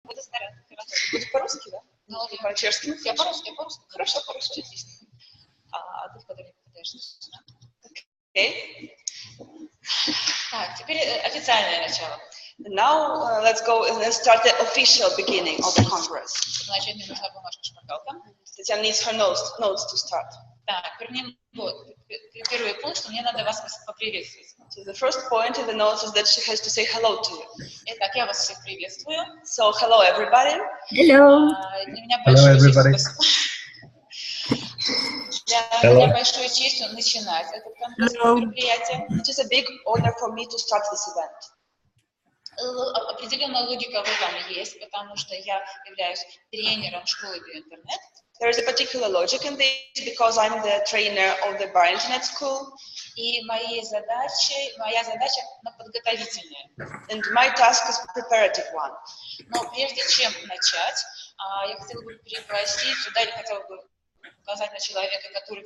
Буду стараться. Будет по-русски, да? Ну, По-чешски? Я по-русски. Хорошо, по-русски. А ты в который пытаешься? Окей. Так, теперь официальное начало. Now let's go and start the official beginning of the Congress. Чтобы начать, мне нужна бумажка шпаргалка. Татьяна needs her notes to start. Так, первый пункт, что мне надо вас поприветствовать. So the first point in the notes is that she has to say hello to you. Итак, я вас всех приветствую. So hello everybody. Hello. Для меня большое Для меня большой честью начинать это мероприятие. It is a big honor for me to start this event. Определенная логика в этом есть, потому что я являюсь тренером школы биоинтернет. There is a particular logic in this because I'm the trainer of the Biointernet School. И моя задача подготовительная. And my task is preparative one. Но прежде чем начать, я хотела бы пригласить сюда, или хотела бы указать на человека, который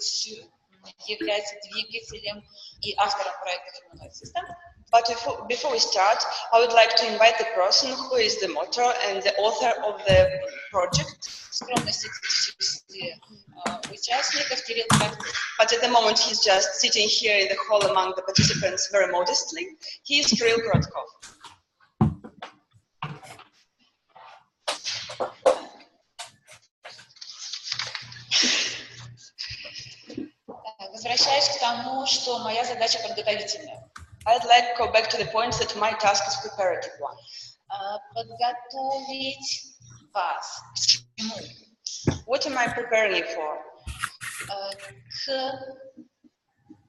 является двигателем и автором проекта Human Rights System. But before we start, I would like to invite the person who is the motor and the author of the project. Скромности в числе участников Кирилл Коротков. But at the moment he's just sitting here in the hall among the participants very modestly. He is Kirill Korotkov. Возвращаясь к тому, что моя задача подготовительная. I'd like to go back to the point that my task is preparative one. Подготовить вас к чему? What am I preparing you for? К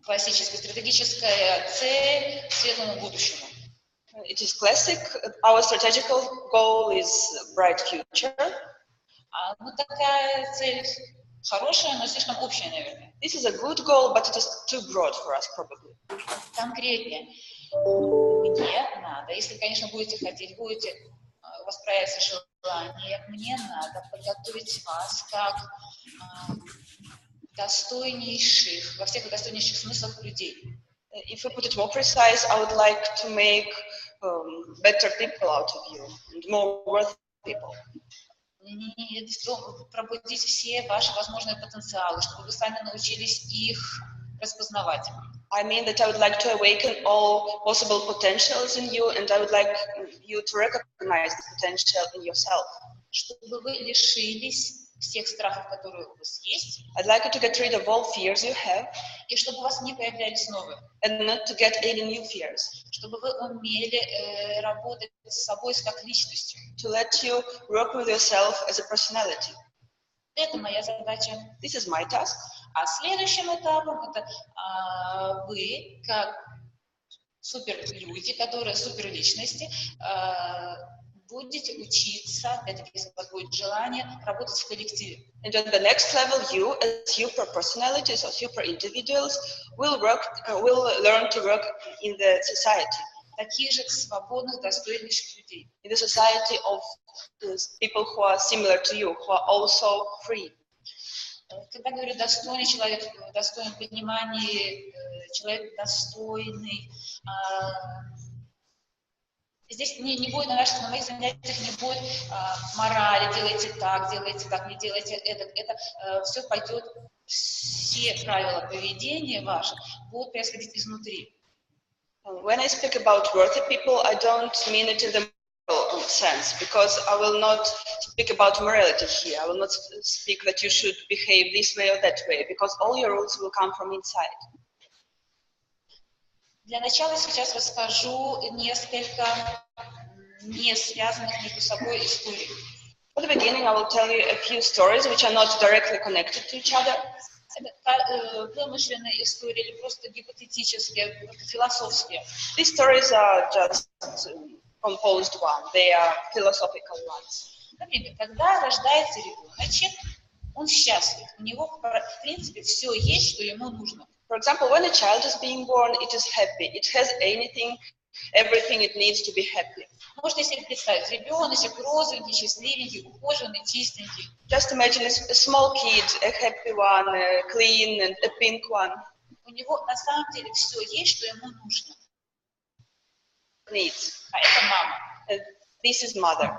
классической стратегической цели светлому будущему. It is classic. Our strategical goal is bright future. Такая цель хорошая, но слишком общая, наверное. This is a good goal, but it is too broad for us, probably. Конкретнее. Мне надо, если, конечно, будете хотеть, у вас проявится желание, мне надо подготовить вас как достойнейших, во всех достойнейших смыслах людей. If we put it more precise, I would like to make better people out of you and more worthy people. Пробудить все ваши возможные потенциалы, чтобы вы сами научились их распознавать. I mean that I would like to awaken all possible potentials in you, and I would like you to recognize the potential in yourself. Чтобы вы лишились всех страхов, которые у вас есть. I'd like you to get rid of all fears you have. И чтобы у вас не появлялись новые. And not to get any new fears. Чтобы вы умели работать с собой как личностью. To let you work with yourself as a personality. Это моя задача. This is my task. А следующим этапом это вы, как суперлюди, которые суперличности, будете учиться, опять-таки, если у вас будет желание, работать в коллективе. And on the next level, you, as super personalities or super individuals, will learn to work in the society. Таких же свободных, достойнейших людей. In the society of people who are similar to you, who are also free. Когда говорю достойный человек, достойный в понимании, человек достойный, здесь не будет на моих занятиях не будет морали, делайте так, не делайте это. Это все пойдет, все правила поведения ваши будут происходить изнутри. When I speak about worthy people, I don't mean it in the moral sense, because I will not speak about morality here. I will not speak that you should behave this way or that way, because all your rules will come from inside. Для начала сейчас расскажу несколько не связанных между собой историй. For the beginning, I will tell you a few stories which are not directly connected to each other. Это вымышленные истории или просто гипотетические, философские. These stories are just composed ones. They are philosophical ones. Например, когда рождается ребеночек, он счастлив. У него, в принципе, все есть, что ему нужно. For example, when a child is being born, it is happy. It has everything it needs to be happy. Можно себе представить, ребеночек розовенький, счастливенький, ухоженный, чистенький. Just imagine a small kid, a happy one, a clean and a pink one. У него на самом деле все есть, что ему нужно. Needs. А это мама. This is mother.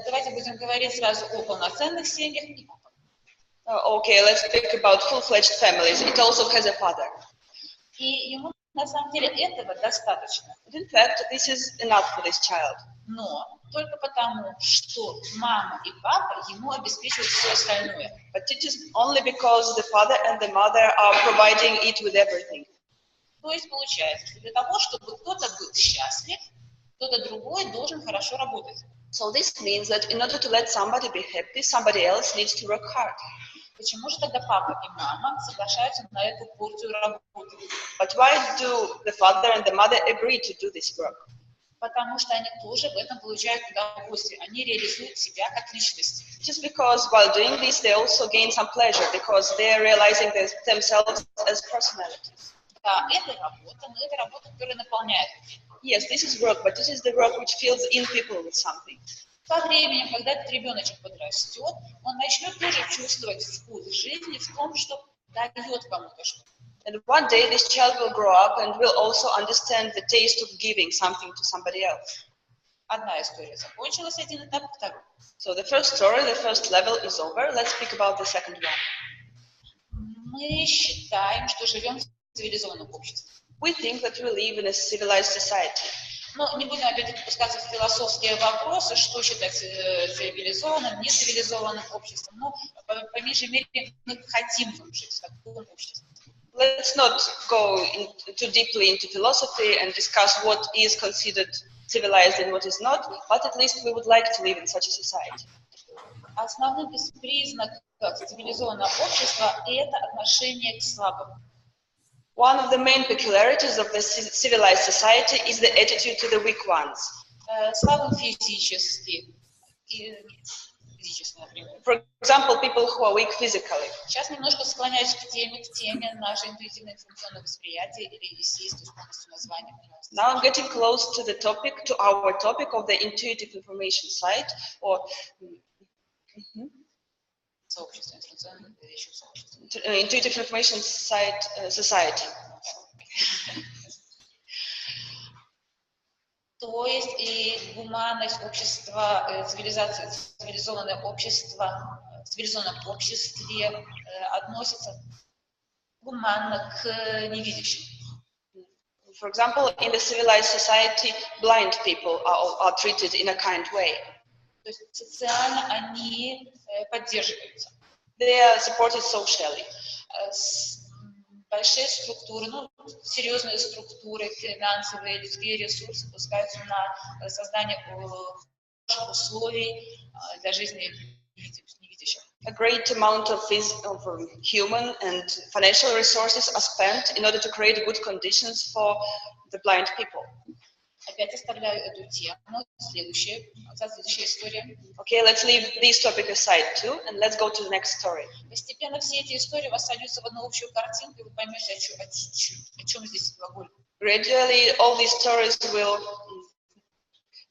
Давайте будем говорить сразу о полноценных семьях и папах. Okay, let's speak about full-fledged families. It also has a father. И ему на самом деле этого достаточно. But in fact, this is enough for this child. Но только потому, что мама и папа ему обеспечивают все остальное. But it is only because the father and the mother are providing it with everything. То есть получается, что для того, чтобы кто-то был счастлив, кто-то другой должен хорошо работать. So this means that in order to let somebody be happy, somebody else needs to work hard. Почему же тогда папа и мама соглашаются на эту порцию работы? But why do the father and the mother agree to do this work? Потому что они тоже в этом получают удовольствие. Они реализуют себя как личности. Just because while doing this, they also gain some pleasure because they are realizing themselves as personalities. Да, это работа, но это работа, которая наполняет. Yes, this is work, but this is the work which fills in people with something. Со временем, когда этот ребеночек подрастет, он начнет тоже чувствовать вкус жизни в том, что дает кому-то что-то. And one day this child will grow up and will also understand the taste of giving something to somebody else. Одна история закончилась, один этап, второй. So the first story, the first level is over. Let's speak about the second one. Мы считаем, что живем в цивилизованном обществе. We think that we live in a civilized society. Но не будем опять опускаться в философские вопросы, что считать цивилизованным, нецивилизованным обществом. Но, по меньшей мере, мы хотим жить в таком обществе. Let's not go too deeply into philosophy and discuss what is considered civilized and what is not, but at least we would like to live in such a society. Основным признаком цивилизованного общества – это отношение к слабым. One of the main peculiarities of the civilized society is the attitude to the weak ones. Слабым физически, например. For example, people who are weak physically. Сейчас немножко склоняюсь к теме нашего интуитивно-информационного восприятия или ИСИС, то есть полностью название. Now I'm getting close to the topic, to our topic of the intuitive information site, or Сообщество, информационное сообщество. Intuitive information site society. То есть и гуманность общества, цивилизованное общество, в цивилизованном обществе относится гуманно к невидящим. For example, in the civilized society, blind people are treated in a kind way. То есть социально они поддерживаются. They are supported socially. Большие структуры, серьезные структуры, финансовые, людские ресурсы пускаются на создание условий для жизни невидящих. A great amount of human and financial resources are spent in order to create good conditions for the blind people. Опять оставляю эту тему. Следующая история. Okay, let's leave this topic aside too, and let's go to the next story. Постепенно все эти истории у вас сольются в одну общую картинку, и вы поймете, о чем здесь глаголь. Gradually, all these stories will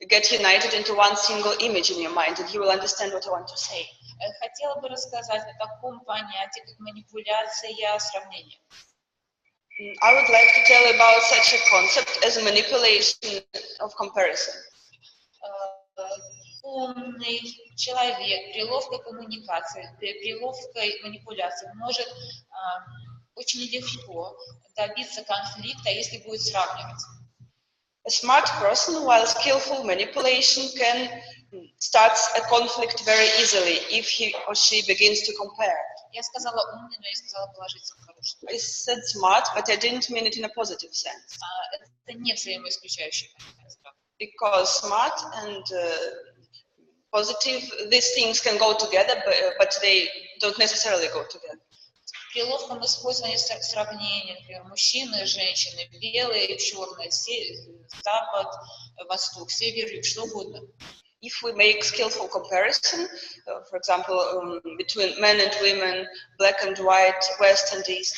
get united into one single image in your mind, and you will understand what I want to say. Хотела бы рассказать о таком понятии, как манипуляция сравнения. I would like to tell about such a concept as manipulation of comparison. Умный человек при ловкой коммуникации, при ловкой манипуляции может очень легко добиться конфликта, если будет сравнивать. A smart person, while skillful manipulation, can start a conflict very easily if he or she begins to compare. Я сказала умный, но я сказала положительно хороший. I said smart, but I didn't mean it in a positive sense. Это не взаимоисключающие. Because smart and positive, these things can go together, but they don't necessarily go together. При ловком использовании сравнения, например, мужчины и женщины, белые и черные, запад, восток, север, юг, что угодно. If we make skillful comparison, for example, between men and women, black and white, west and east,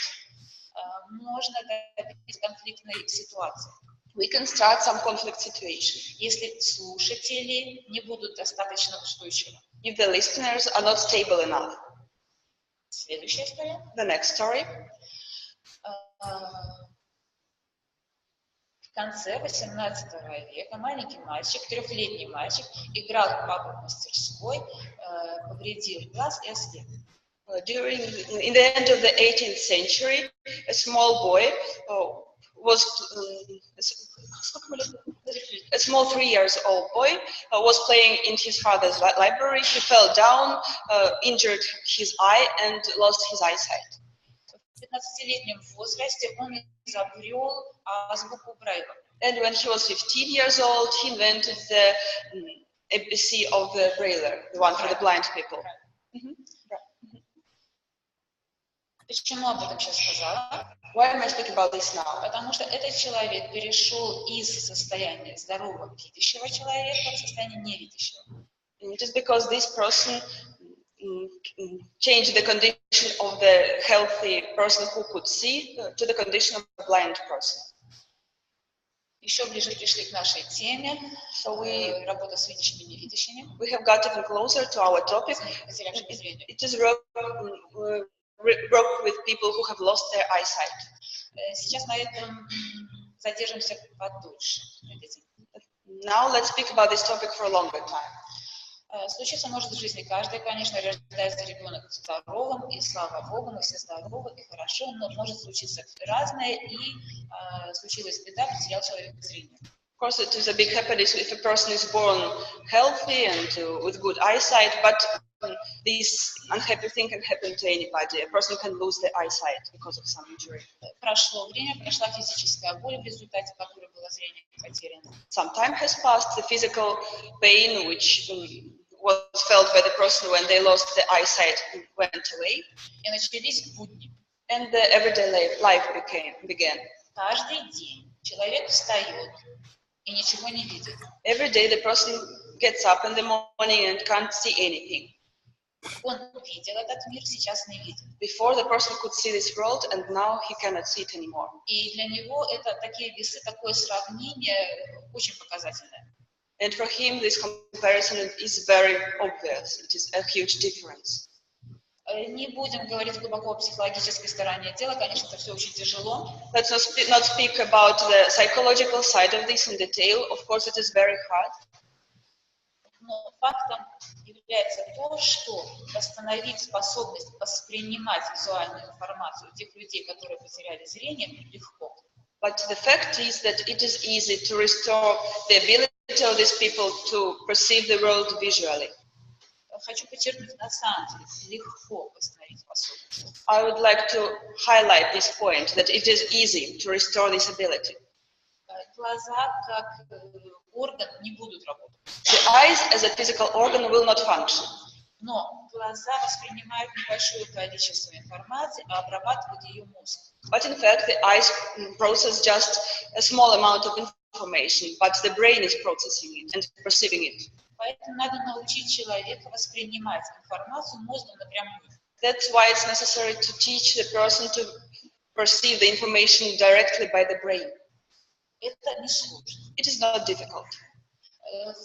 можно добиться конфликтной ситуации. We can start some conflict situation. Если слушатели не будут достаточно устойчивы. If the listeners are not stable enough. Следующая история. The next story. В конце 18 века маленький мальчик, 3-летний мальчик, играл папу в мастерской, повредил глаз и ослеп. In the end of the 18th century, a small boy was a small 3-year-old boy was playing in his father's library. He fell down, injured his eye, and lost his eyesight. В 15-летнем возрасте он изобрел азбуку Брайля. And when he was 15 years old, he invented the ABC of the Braille, the one for the blind people. Почему об этом сейчас сказала? Why am I speaking about this now? Потому что этот человек перешел из состояния здорового видящего человека в состояние невидящего. It is because this person changed the condition of the healthy person who could see to the condition of a blind person. Еще ближе пришли к нашей теме, работа с видящими и невидящими. We have got even closer to our topic. Потерявшими зрение. It is work with people who have lost their eyesight. Сейчас на этом задержимся подольше. Now let's speak about this topic for a longer time. Случиться может в жизни каждый, конечно, рождается ребенок здоровым, и слава Богу, мы все здоровы и хорошо, но может случиться разное, и случилась беда, потерял человек зрение. Of course, it is a big happiness if a person is born healthy and with good eyesight, but this unhappy thing can happen to anybody. A person can lose their eyesight because of some injury. Прошло время, прошла физическая боль, в результате которой было зрение потеряно. Some time has passed, the physical pain which was felt by the person when they lost the eyesight went away. И начались будни. And the everyday life began. Каждый день человек встает и ничего не видит. Every day the person gets up in the morning and can't see anything. Он видел этот мир, сейчас не видит. Before the person could see this world, and now he cannot see it anymore. И для него это такие весы, такое сравнение очень показательное. And for him, this comparison is very obvious. It is a huge difference. Не будем говорить глубоко о психологической стороне дела, конечно, это все очень тяжело. Let's not speak about the psychological side of this in detail. Of course, it is very hard. Но фактом является то, что восстановить способность воспринимать визуальную информацию у тех людей, которые потеряли зрение, легко. But the fact is that it is easy to restore the ability of these people to perceive the world visually. Хочу подчеркнуть, на самом деле, легко восстановить способность. I would like to highlight this point, that it is easy to restore this ability. Глаза как орган не будут работать. The eyes as a physical organ will not function. Но глаза воспринимают небольшое количество информации, а обрабатывает ее мозг. But in fact, the eyes process just a small amount of information, but the brain is processing it and perceiving it. Поэтому надо научить человека воспринимать информацию мозгом напрямую. That's why it's necessary to teach the person to perceive the information directly by the brain. Это не сложно. It is not difficult.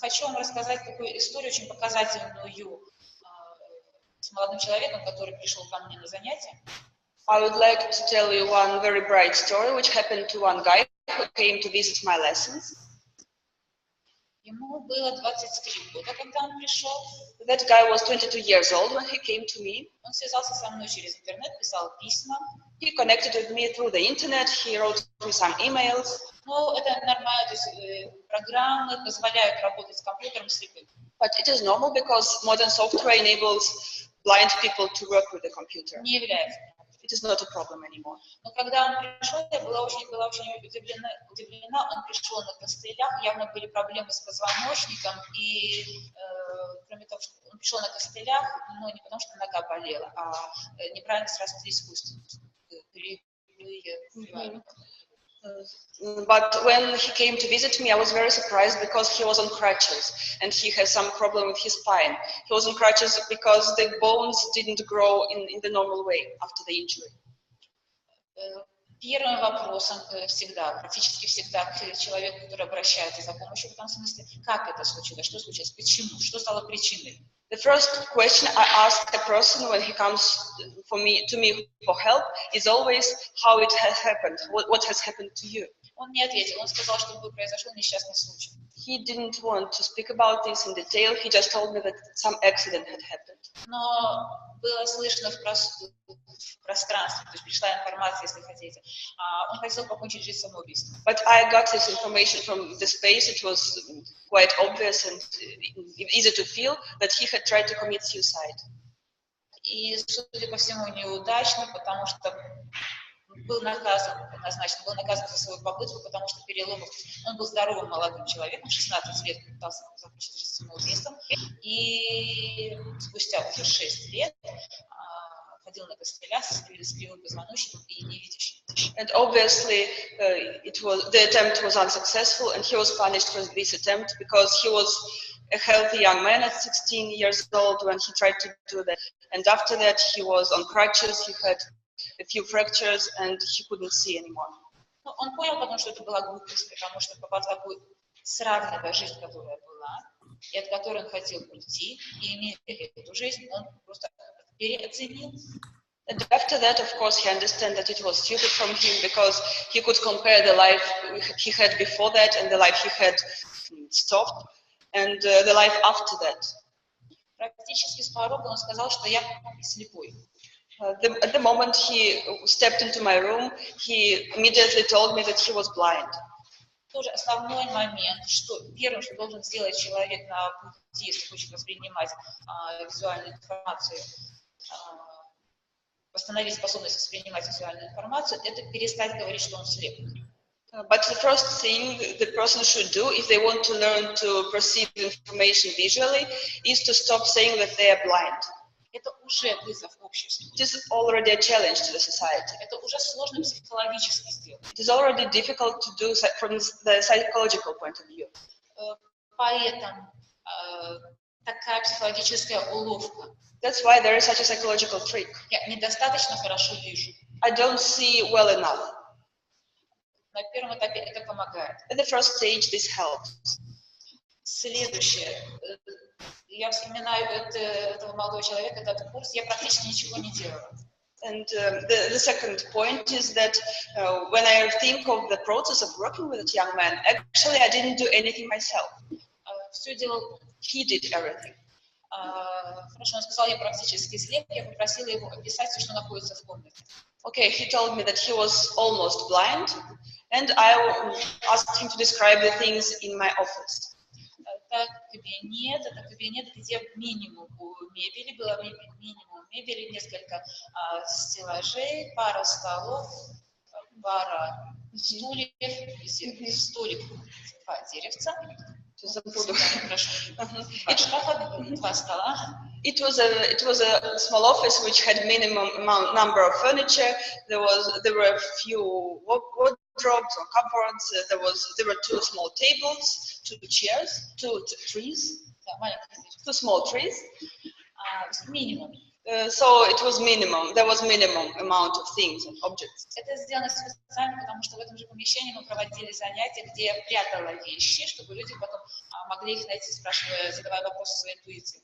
Хочу вам рассказать такую историю, очень показательную, с молодым человеком, который пришел ко мне на занятия. I would like to tell you one very bright story which happened to one guy who came to visit my lessons. Ему было 23 года, когда он пришел. That guy was 22 years old when he came to me. Он связался со мной через интернет, писал письма. He connected with me through the internet. He wrote me some emails. Ну, это нормально, то есть программы позволяют работать с компьютером слепым. But it is normal because modern software enables blind people to work with the computer. Не является. It is not a problem anymore. Но когда он пришел, я была очень удивлена. Он пришел на костылях, явно были проблемы с позвоночником, и кроме того, что он пришел на костылях, но не потому, что нога болела, а неправильно сросли искусственно. But when he came to visit me, I was very surprised because he was on crutches and he has some problem with his spine. He was on crutches because the bones didn't grow in the normal way after the injury. Первым вопросом всегда, практически всегда к человеку, который обращается за помощью, в том смысле, как это случилось, что случилось, почему, что стало причиной. The first question I ask a person when he comes to me for help is always how it has happened, what has happened to you. Он не ответил, он сказал, что произошел несчастный случай. He didn't want to speak about this in detail. He just told me that some accident had happened. Но было слышно в пространстве, то есть пришла информация, если хотите. Он хотел покончить жизнь самоубийством. But I got this information from the space. It was quite obvious and easy to feel that he had tried to commit suicide. И, судя по всему, неудачно, потому что был наказан за свою попытку, потому что переломов. Он был здоровым молодым человеком, 16 лет пытался закончить жизнь самоубийством, и спустя уже 6 лет ходил на костылях с кривым позвоночником и невидящим. And obviously, the attempt was unsuccessful, and he was punished for this attempt because he was a healthy young man at 16 years old when he tried to do that. And after that, he was on crutches. He had a few fractures, and he couldn't see anymore. Он понял, потому что это была глупость, потому что по такой сравнивая жизнь, которая была, и от которой он хотел уйти, и имея эту жизнь, он просто переоценил. And after that, of course, he understood that it was stupid from him because he could compare the life he had before that and the life he had stopped and the life after that. Практически с порога он сказал, что я слепой. At the moment he stepped into my room, he immediately told me that he was blind. Тоже основной момент, что первым, что должен сделать человек на пути, если хочет воспринимать визуальную информацию, восстановить способность воспринимать визуальную информацию, это перестать говорить, что он слеп. But the first thing the person should do if they want to learn to perceive information visually is to stop saying that they are blind. Это уже вызов обществу. It is already a challenge to the society. Это уже сложно психологически сделать. It is already difficult to do from the psychological point of view. Поэтому такая психологическая уловка. That's why there is such a psychological trick. Я недостаточно хорошо вижу. I don't see well enough. На первом этапе это помогает. At the first stage, this helps. Следующее. Я вспоминаю этого молодого человека, этот курс, я практически ничего не делала. And the second point is that when I think of the process of working with that young man, actually I didn't do anything myself. Все делал. He did everything. Хорошо, он сказал, я практически слеп, я попросила его описать все, что находится в комнате. Okay, he told me that he was almost blind, and I asked him to describe the things in my office. Это кабинет, где минимум мебели, было минимум мебели, несколько стеллажей, пара столов, пара стульев, столик, два деревца. Два стола. It was a small office which had minimum number of furniture. There were a few wardrobes or cupboards. There were two small tables, two chairs, two trees, two small trees. Минимум. So it was minimum. There was minimum amount of things and objects. Это сделано специально, потому что в этом же помещении мы проводили занятия, где я прятала вещи, чтобы люди потом могли их найти, задавая вопросы своей интуиции.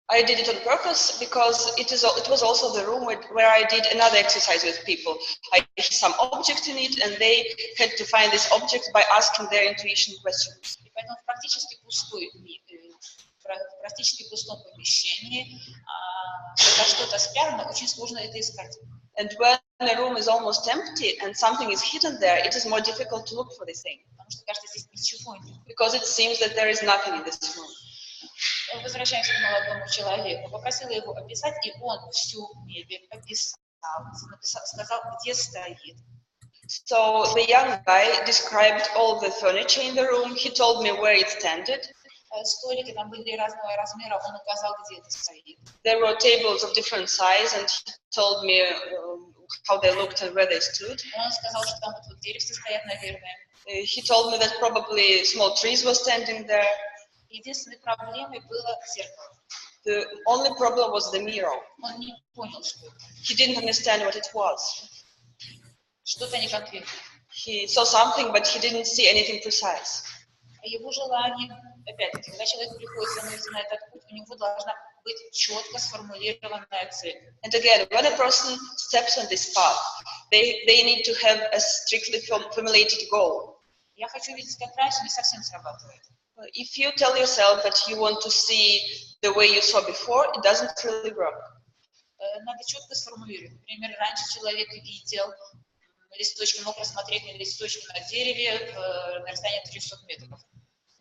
I did it on purpose because it was also the room where I did another exercise with people. I had some object in it, and they had to find this object by asking their intuition questions. И поэтому в практически пустом помещении, когда что-то спрятано, очень сложно это искать. And when a room is almost empty and something is hidden there, it is more difficult to look for this thing. Потому что, кажется, здесь ничего нет. Because it seems that there is nothing in this room. Возвращаемся к молодому человеку. Попросила его описать, и он всю мебель описал, сказал, где стоит. So the young guy described all the furniture in the room. He told me where it standed. Столики там были разного размера, он указал, где это стоит. There were tables of different size, and he told me how they looked and where they stood. Он сказал, что там вот деревца стоят, наверное. He told me that probably small trees were standing there. Единственной проблемой было зеркало. The only problem was the mirror. Он не понял, что это. He didn't understand what it was. Что-то неконкретное. He saw something, but he didn't see anything precise. Его желание, опять-таки, когда человек приходит становиться на этот путь, у него должна быть четко сформулированная цель. And again, when a person steps on this path, they need to have a strictly formulated goal. Я хочу видеть как раньше, не совсем срабатывает. If you tell yourself that you want to see the way you saw before, it doesn't really work. Надо четко сформулировать. Например, раньше человек видел листочки, мог рассмотреть на листочке на дереве на расстоянии 300 метров.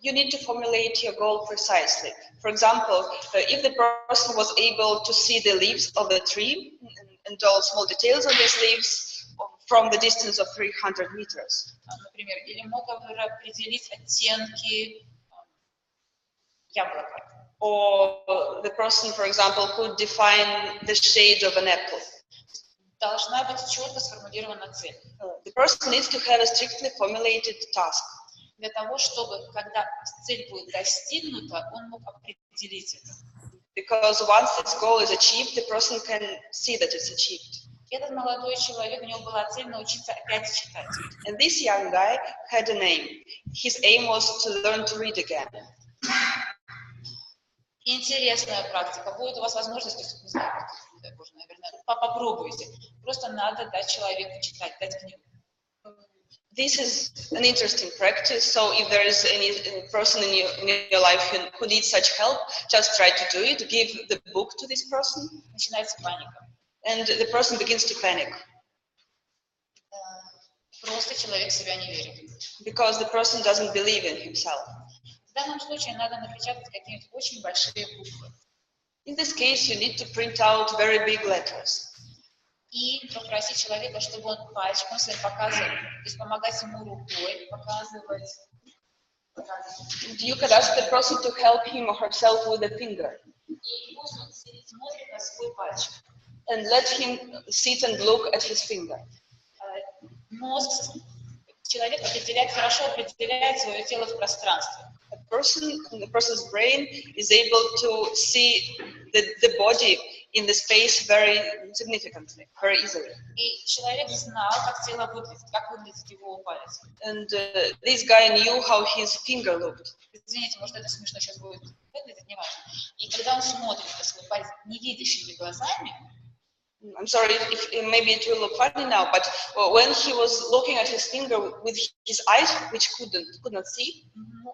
You need to formulate your goal precisely. For example, if the person was able to see the leaves of the tree and all small details of these leaves from the distance of 300 meters. Например, или мог определить оттенки яблока. Or the person, for example, could define the shade of an apple. Должна быть четко сформулирована цель. The person needs to have a strictly formulated task. Для того, чтобы, когда цель будет достигнута, он мог определить это. Because once this goal is achieved, the person can see that it's achieved. Этот молодой человек, у него была цель научиться опять читать. And this young guy had an aim. His aim was to learn to read again. Интересная практика. Будет у вас возможность, то есть, не знаю, наверное, попробуйте. Просто надо дать человеку читать, дать книгу. This is an interesting practice, so if there is any person in your life who needs such help, just try to do it, give the book to this person. Начинается паника. And the person begins to panic. Просто человек в себя не верит. Because the person doesn't believe in himself. В данном случае надо напечатать какие-нибудь очень большие буквы. In this case, you need to print out very big letters. И попросить человека, чтобы он пальчиком своим показывал, то есть помогать ему рукой, показывать. You could ask the person to help him or herself with a finger. И пусть он смотрит на свой пальчик. And let him sit and look at his finger. Мозг, человек хорошо определяет свое тело в пространстве. The person's brain is able to see the body in the space very significantly, very easily. И человек знал, как тело выглядит, как выглядит его палец. And this guy knew how his finger looked. Извините, может, это смешно сейчас будет выглядеть, неважно. И когда он смотрит на свой палец невидящими глазами, I'm sorry, maybe it will look funny now, but when he was looking at his finger with his eyes, which could not see,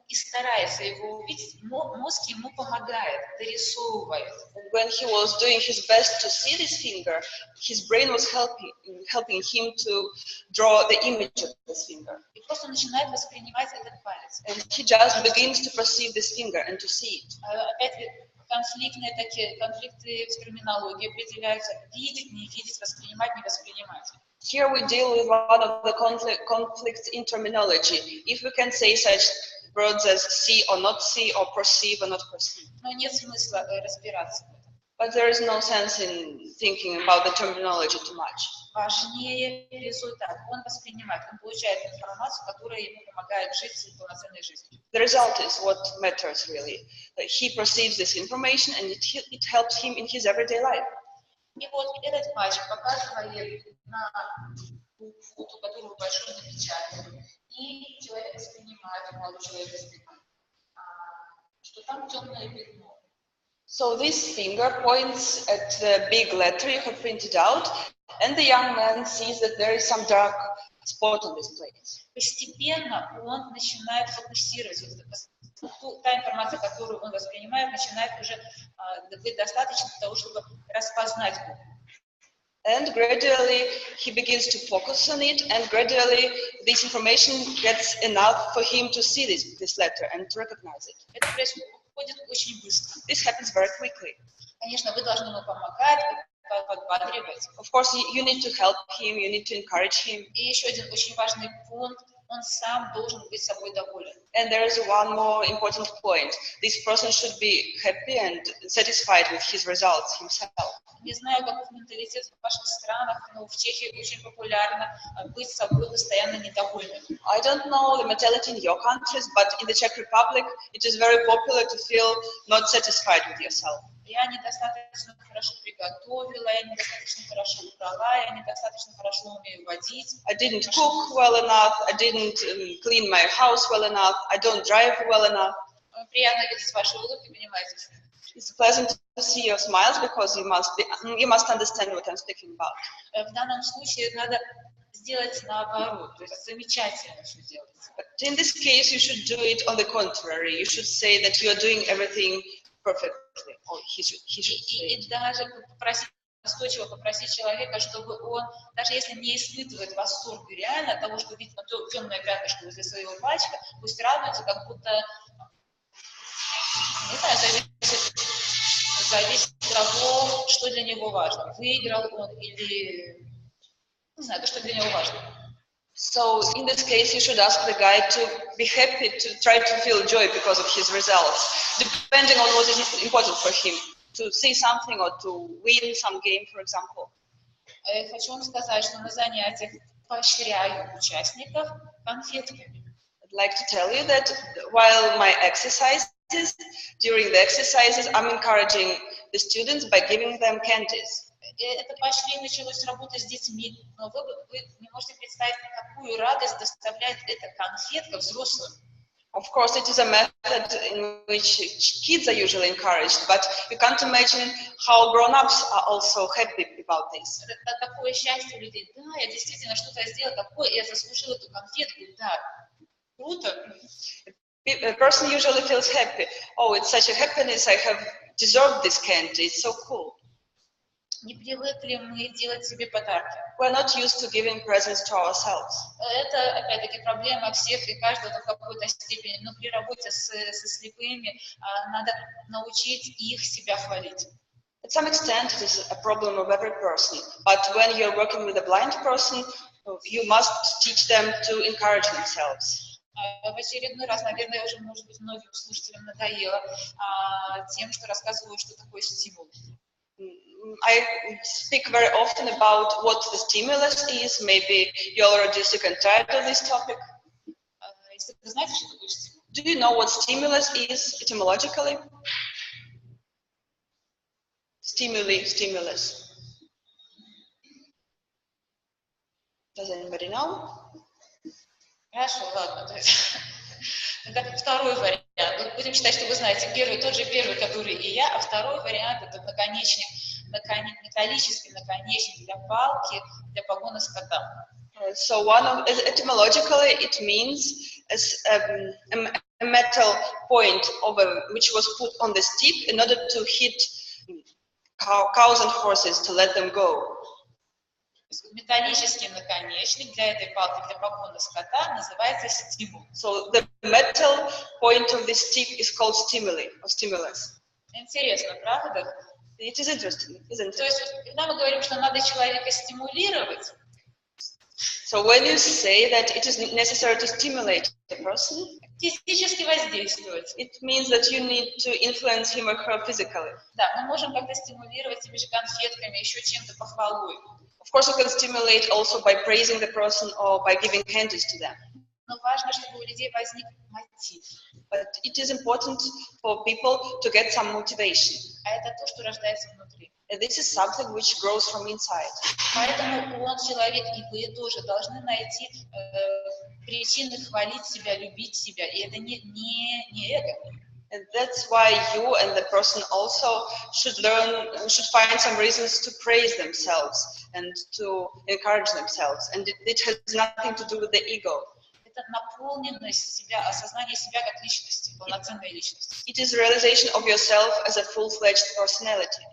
и старается его увидеть, мозг ему помогает, дорисовывает. When he was doing his best to see this finger, his brain was helping him to draw the image of this finger. И просто начинает воспринимать этот палец. And he just begins to perceive this finger and to see it. Опять конфликты в терминологии определяются: видеть, не видеть, воспринимать, не воспринимать. Here we deal with one of the conflicts in terminology. If we can say such words as see or not see, or perceive or not perceive. Но нет смысла разбираться в этом. But there is no sense in thinking about the terminology too much. Важнее результат. Он воспринимает, он получает информацию, которая ему помогает жить полноценной жизнью. The result is what matters really. He perceives this information and it helps him in his everyday life. И вот этот мальчик показывает на фото, которую в большом напечатании, и человек воспринимает, молодой человек воспринимает, что там темное пятно. So this finger points at the big letter you have printed out, and the young man sees that there is some dark spot on this place. Постепенно он начинает фокусировать. Та информация, которую он воспринимает, начинает уже быть достаточно для того, чтобы распознать букву. And gradually he begins to focus on it, and gradually this information gets enough for him to see this letter and to recognize it. Это происходит очень быстро. This happens very quickly. Конечно, вы должны ему помогать, подбадривать. Of course, you need to help him, you need to encourage him. И еще один очень важный пункт: он сам должен быть собой доволен. And there is one more important point. This person should be happy and satisfied with his results himself. Не знаю, какой менталитет в ваших странах, но в Чехии очень популярно быть собой постоянно недовольным. I don't know the mentality in your countries, but in the Czech Republic, it is very popular to feel not satisfied with yourself. Я недостаточно хорошо приготовила, я недостаточно хорошо убрала, я недостаточно хорошо умею водить. I didn't cook well enough, I didn't clean my house well enough, I don't drive well enough. Приятно видеть ваши улыбки, понимаете? It's pleasant to see your smiles because you must understand what I'm speaking about. В данном случае надо сделать наоборот, то есть замечательно все делать. But in this case, you should do it on the contrary. You should say that you are doing everything perfectly. Or he should say it. И даже настойчиво попросить человека, чтобы он, даже если не испытывает восторг реально от того, что видит темное пятнышко возле своего пальчика, пусть радуется, как будто, не знаю, зависит от того, что для него важно. Выиграл он или, не знаю, то, что для него важно. So in this case, you should ask the guy to be happy, to try to feel joy because of his results, depending on what is important for him, to see something or to win some game, for example. Хочу вам сказать, что на занятиях поощряю участников конфетками. I'd like to tell you that while my exercises, during the exercises, I'm encouraging the students by giving them candies. Это поощрение началось с работы с детьми, но вы не можете представить, какую радость доставляет эта конфетка взрослым. Of course, it is a method in which kids are usually encouraged, but you can't imagine how grown-ups are also happy about this. Это такое счастье у людей. Да, я действительно что-то сделала такое, я заслужила эту конфетку. Да, круто. A person usually feels happy. Oh, it's such a happiness, I have deserved this candy, it's so cool. Не привыкли мы делать себе подарки. We're not used to giving presents to ourselves. Это, опять-таки, проблема всех и каждого в какой-то степени. Но при работе со слепыми надо научить их себя хвалить. At some extent, it is a problem of every person. But when you're working with a blind person, you must teach them to encourage themselves. В очередной раз, наверное, уже, может быть, многим слушателям надоело тем, что рассказываю, что такое стимул. I speak very often about what the stimulus is. Maybe you're already sick and tired of this topic. Если вы знаете, что такое стимул? Do you know what stimulus is etymologically? Stimuli, stimulus. Does anybody know? Хорошо, ладно. То есть, это второй вариант. Вот будем считать, что вы знаете тот же первый, который и я, а второй вариант это наконечник, металлический наконечник для палки, для погона скота. So etymologically it means a metal point which was put on the stick in order to hit cows and horses to let them go. Металлический наконечник для этой палки, для погона скота называется стимул. So the metal point of this stick is called stimuli or stimulus. Интересно, правда? It is interesting, isn't it? То есть, когда мы говорим, что надо человека стимулировать, so when you say that it is necessary to stimulate the person, физически воздействовать. It means that you need to influence him or her physically. Да, мы можем как-то стимулировать теми же конфетками, еще чем-то похвалой. Of course, you can stimulate also by praising the person or by giving candies to them. Но важно, чтобы у людей возник мотив. But it is important for people to get some motivation. А это то, что рождается внутри. And this is something which grows from inside. Поэтому он, человек, и вы тоже должны найти причины хвалить себя, любить себя. И это не эго. And that's why you and the person also should find some reasons to praise themselves and to encourage themselves. And it has nothing to do with the ego. Это наполненность себя, осознание себя как личности, полноценной личности. It is realization of yourself as a full-fledged personality.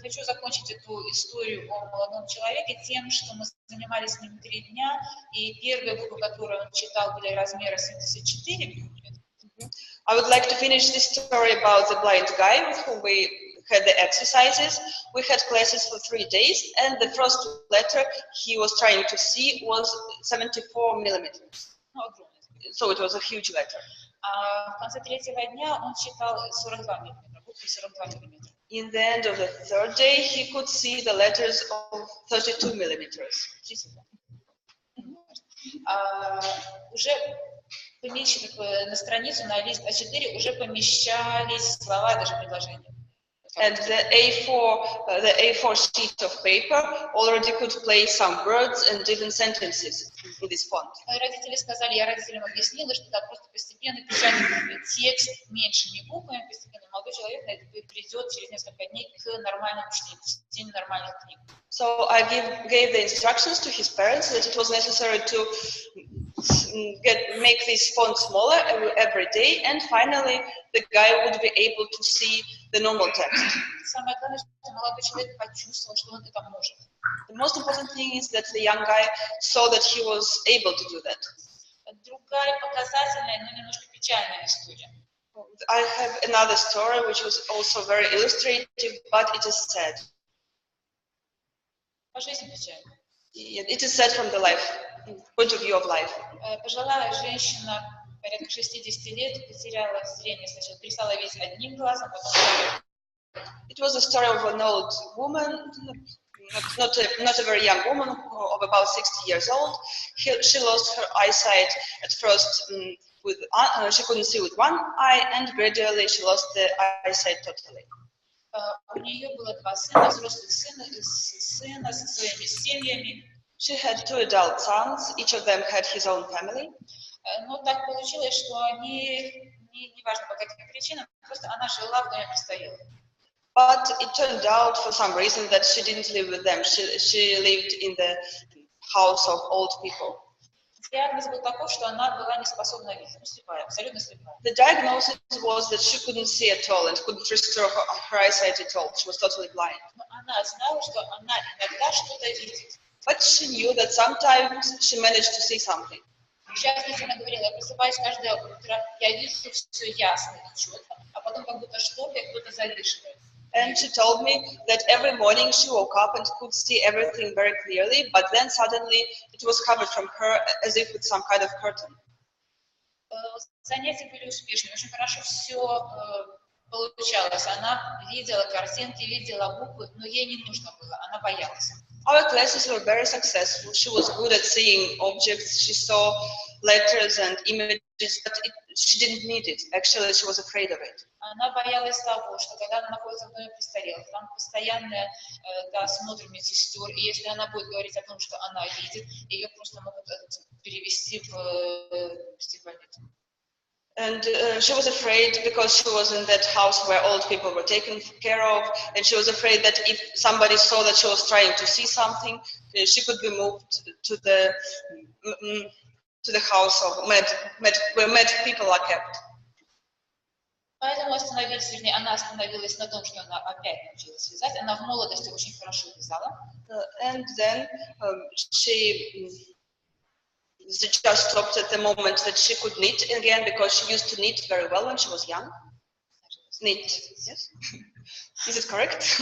Хочу закончить эту историю о молодом человеке тем, что мы занимались с ним 3 дня, и первые буквы, которые он читал, были размера 74 мм. I would like to finish this story about the blind guy with whom we had the exercises. We had classes for 3 days, and the first letter he was trying to see was 74 millimeters. So it was a huge letter. В конце 3-го дня он читал 42 мм, буквы 42 мм. In the end of the 3rd day, he could see the letters of 32 millimeters. Уже помещены на страницу, на лист А4 уже помещались слова, даже предложения. And the A4 sheet of paper already could place some words and even sentences in this font. Родители сказали, я родителям объяснила, что да, просто постепенно печатать текст меньшими буквами, постепенно молодой человек придет через несколько дней к нормальному чтению нормальных книг. So I gave the instructions to his parents that it was necessary to make this font smaller every day, and finally the guy would be able to see the normal text. Самое главное, что молодой человек почувствовал, что он это может. The most important thing is that the young guy saw that he was able to do that. Другая показательная, но немножко печальная история. I have another story which was also very illustrative, but it is sad. По жизни печально. It is sad from the point of view of life. Пожилая женщина, порядка 60 лет, потеряла зрение. Сначала перестала видеть одним глазом, потом вторым. It was a story of an old woman, not a very young woman, of about 60 years old. She lost her eyesight at first. She couldn't see with one eye, and gradually she lost the eyesight totally. У нее было два сына, взрослых сына со своими семьями. She had two adult sons. Each of them had his own family. Но так получилось, что они, неважно по каким причинам, просто она жила в доме престарелых. But it turned out, for some reason, that she didn't live with them. She lived in the house of old people. Диагноз был такой, что она была не способна видеть, слепая, абсолютно слепая. The diagnosis was that she couldn't see at all and couldn't restore her eyesight at all. She was totally blind. Но она знала, что она иногда что-то видит. But she knew that sometimes she managed to see something. В частности, она говорила, я просыпаюсь каждое утро, я вижу все ясно и четко, а потом как будто что-то и кто-то задышивает. And she told me that every morning she woke up and could see everything very clearly, but then suddenly it was covered from her as if with some kind of curtain. Занятия были успешными, очень хорошо все получалось. Она видела картинки, видела буквы, но ей не нужно было, она боялась. Our classes were very successful. She was good at seeing objects. She saw letters and images, but she didn't need it. Actually, she was afraid of it. Она боялась того, что когда она находится в доме престарелых, там постоянно смотр медсестер, и если она будет говорить о том, что она видит, ее просто могут перевести в психбольницу. And she was afraid because she was in that house where old people were taken care of, and she was afraid that if somebody saw that she was trying to see something, she could be moved to the house of where mad people are kept. Поэтому она остановилась на том, что она опять научилась вязать. Она в молодости очень хорошо вязала. And then she just stopped at the moment that she could knit again because she used to knit very well when she was young. Knit, yes? Is it correct?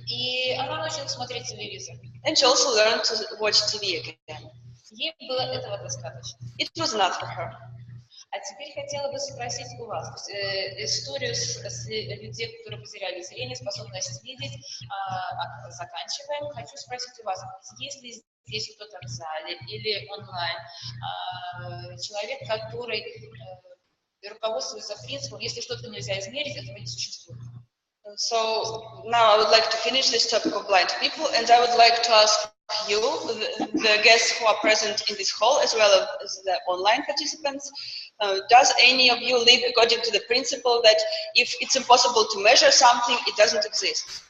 И она научилась смотреть телевизор. And she also learned to watch TV again. Ей было этого достаточно. It was enough for her. А теперь хотела бы спросить у вас историю с людей, которые потеряли зрение, способность видеть, заканчиваем. Хочу спросить у вас, есть ли здесь кто-то в зале или онлайн человек, который руководствуется принципом, если что-то нельзя измерить, этого не существует. So now I would like to finish this topic of blind people, and I would like to ask you, the guests who are present in this hall, as well as the online participants, does any of you live according to the principle that if it's impossible to measure something, it doesn't exist?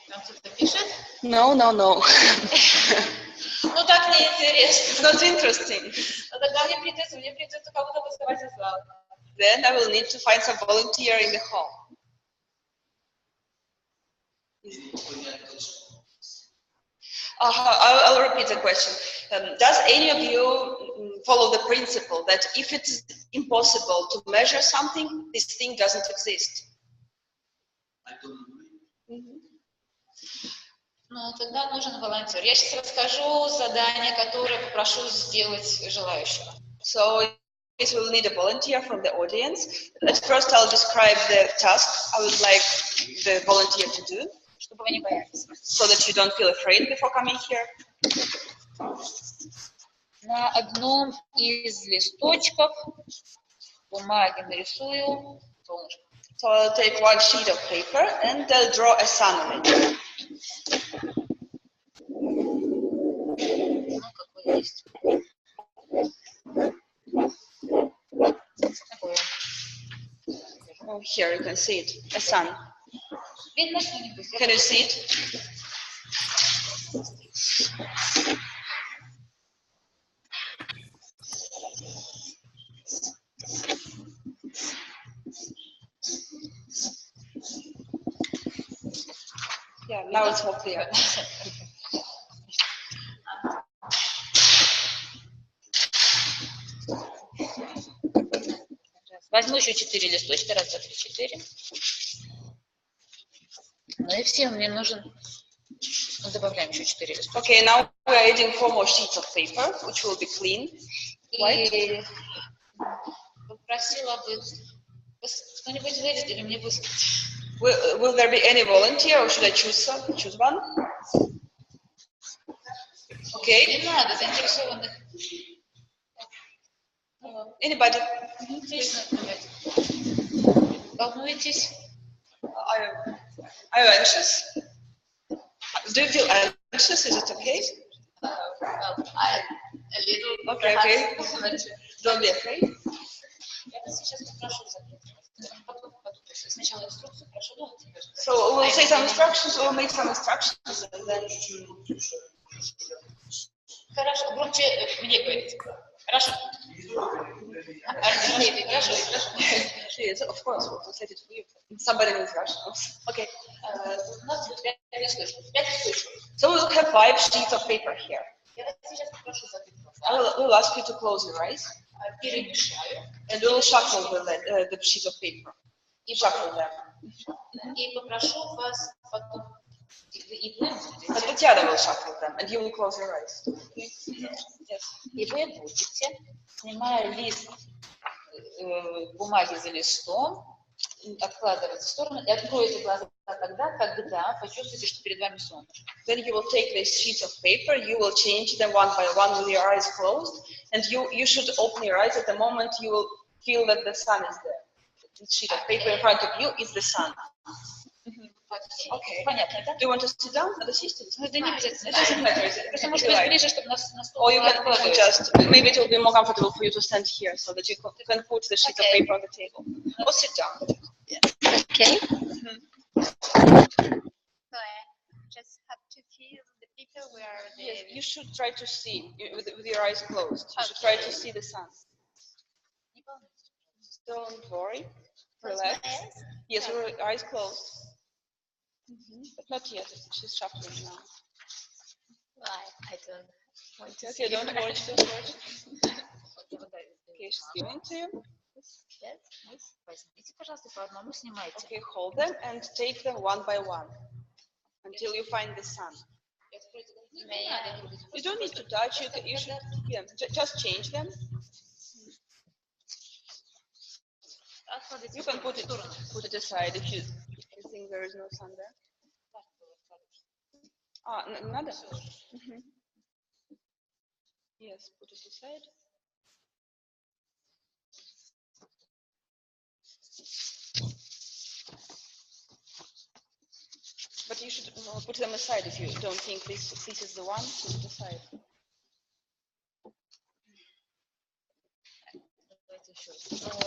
Там кто-то пишет? No. Ну так неинтересно. It's not interesting. Ну тогда мне придется кого-то вызывать из зала. Then I will need to find some volunteer in the hall. I'll repeat the question. Does any of you follow the principle that if it's impossible to measure something, this thing doesn't exist? I don't agree. Ну, тогда нужен волонтер. Я сейчас расскажу задание, которое попрошу сделать желающего. So, we will need a volunteer from the audience. At first, I'll describe the task I would like the volunteer to do, Чтобы вы не боялись. so that you don't feel afraid before coming here. на одном из листочков бумаги нарисую солнышко. So I'll take one sheet of paper and I'll draw a sun on it. Ну, какой есть. Такое. Oh, here you can see it, a sun. Видно что-нибудь? Can you see it? Yeah, now it's more clear. Возьму еще 4 листочка. Раз, два, три, 4. Ну и все, мне нужен... Добавляем еще 4 листочка. Okay, now we are adding 4 more sheets of paper, which will be clean. И попросила бы... Кто-нибудь выйдет или мне высказать? Will there be any volunteer or should I choose one? Okay. Не надо заинтересованных. Anybody? Волнуетесь? Are you anxious? Do you feel anxious? Is it okay? Okay, okay. Don't be afraid. Я сейчас попрошу сначала инструкцию прошу. So we'll say some instructions, we'll make some instructions, and then. Хорошо, громче мне говорите. Хорошо. Хорошо. Yes, of course, we'll translate it for you. Somebody in Russian. Okay. У нас будет 5 листочков. 5 листочков. So we'll have 5 sheets of paper here. Я вас сейчас попрошу закрыть I will ask you to close your eyes. Перемешаю. And we'll shuffle the sheets of paper. И Shuffle them. И попрошу вас потом... But Tatiana will shuffle them, and you will close your eyes. Yes. И вы будете, снимая лист бумаги за листом, откладывать в сторону и откроете глаза тогда, когда почувствуете, что перед вами солнышко. Then you will take these sheets of paper, you will change them one by one with your eyes closed, and you should open your eyes at the moment you will feel that the sun is there. The sheet of paper in front of you is the sun. Okay. Понятно, да? Do you want to sit down? Надо сесть? Ну, это не обязательно. It doesn't matter. Просто может быть ближе, чтобы на стол Or you can just, maybe it will be more comfortable for you to stand here so that you can put the sheet of paper on the table. Or sit down. Okay. Mm-hmm. So I just have to feel the people where the Yes, you should try to see with your eyes closed. You should try to see the sun. Don't worry. Relax. Yes, with your eyes closed. But not yet. She's shuffling now. I don't want to Okay, see. don't watch. Don't watch. Okay, she's giving to you. Yes. Возьмите, пожалуйста, по одному снимайте. Okay, hold them and take them one by one until you find the sun. You don't need to touch it. You should, yeah, just change them. You can put it aside if you think there is no sun there. Ah, надо? Yes, put it aside. But you should put them aside if you don't think this is the one. Put it aside.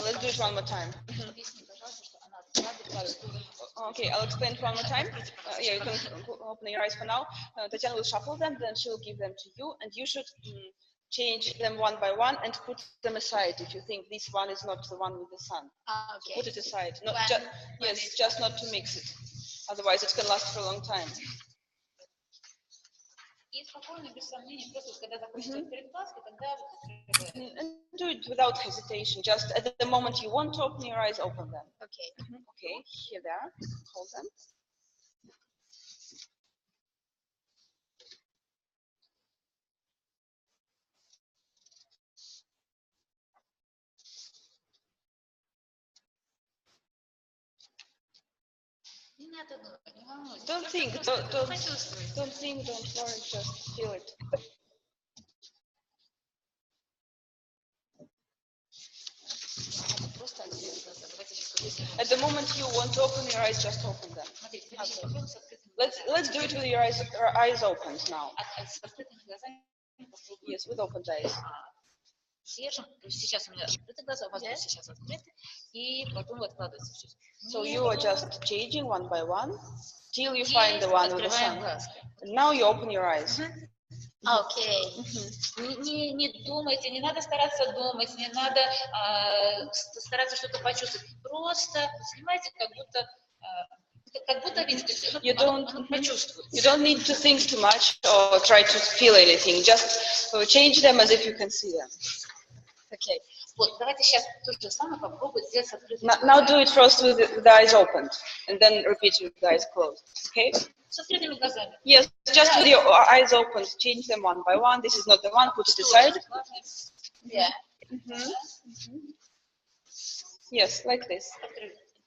Let's do it one more time. Okay, I'll explain it one more time. Yeah, you can open your eyes for now. Tatiana will shuffle them, then she will give them to you, and you should change them one by one and put them aside if you think this one is not the one with the sun. Okay. Put it aside. Not just not to mix it. Otherwise, it can last for a long time. And do it without hesitation. Just at the moment you want to open your eyes, open them. Okay. Okay, here they are. Hold them. Don't think, don't worry, just feel it. Давайте сейчас попробуем. At the moment you want to open your eyes, just open them. Смотрите, давайте сейчас попробуем с открытыми Let's do it with your eyes opened now. С открытыми глазами попробуем. Yes, with open eyes. Держим. То есть сейчас у меня открыты глаза, у вас будут сейчас открыты, и потом откладывается чуть. So you are just changing one by one till you find the one with the Открываем sun. глазки. And now you open your eyes. Okay. Не думайте, не надо стараться думать, не надо стараться что-то почувствовать. Просто снимайте, как будто видите, You don't- почувствуйте. You don't need to think too much or try to feel anything. Just change them as if you can see them. Okay. Вот, давайте сейчас то же самое попробуем сделать с открытыми Now глазами. do it first with the eyes opened, and then repeat with the eyes closed. Okay? С открытыми глазами. Yes, just with your eyes open, change them one by one. This is not the one, put it aside. Yeah. Yes, like this.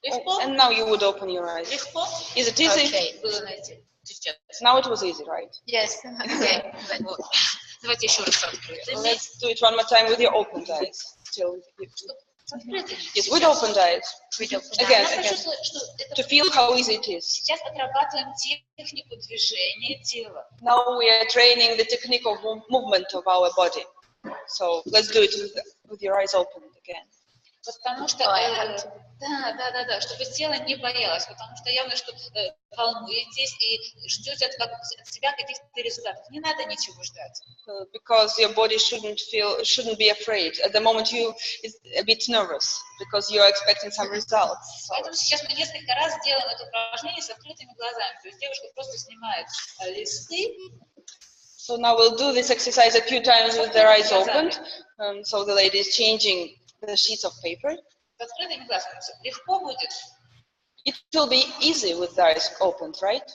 Легко? And now you would open your eyes. Легко? Is it easy? Okay. Было найти. Сейчас. Now it was easy, right? Yes. Okay. Вот. Давайте еще раз с открытыми. Let's do it one more time with your opened eyes. Still, С открытыми. yes, with opened eyes. Again, Я again. почувствовала, что это To feel how easy it is. сейчас отрабатываем технику движения тела. Now we are training the technique of movement of our body. So let's do it with your eyes opened again. Потому что, да, чтобы тело не боялось, потому что явно, что волнуетесь и ждете от себя каких-то результатов. Не надо ничего ждать. Because your body shouldn't be afraid. At the moment it's a bit nervous because you are expecting some results. Поэтому сейчас мы несколько раз делаем это упражнение с открытыми глазами. То есть девушка просто снимает листы. So now we'll do this exercise a few times with their eyes opened. So the lady is changing the sheets of paper. С открытыми глазами легко будет. It will be easy with the eyes opened, right?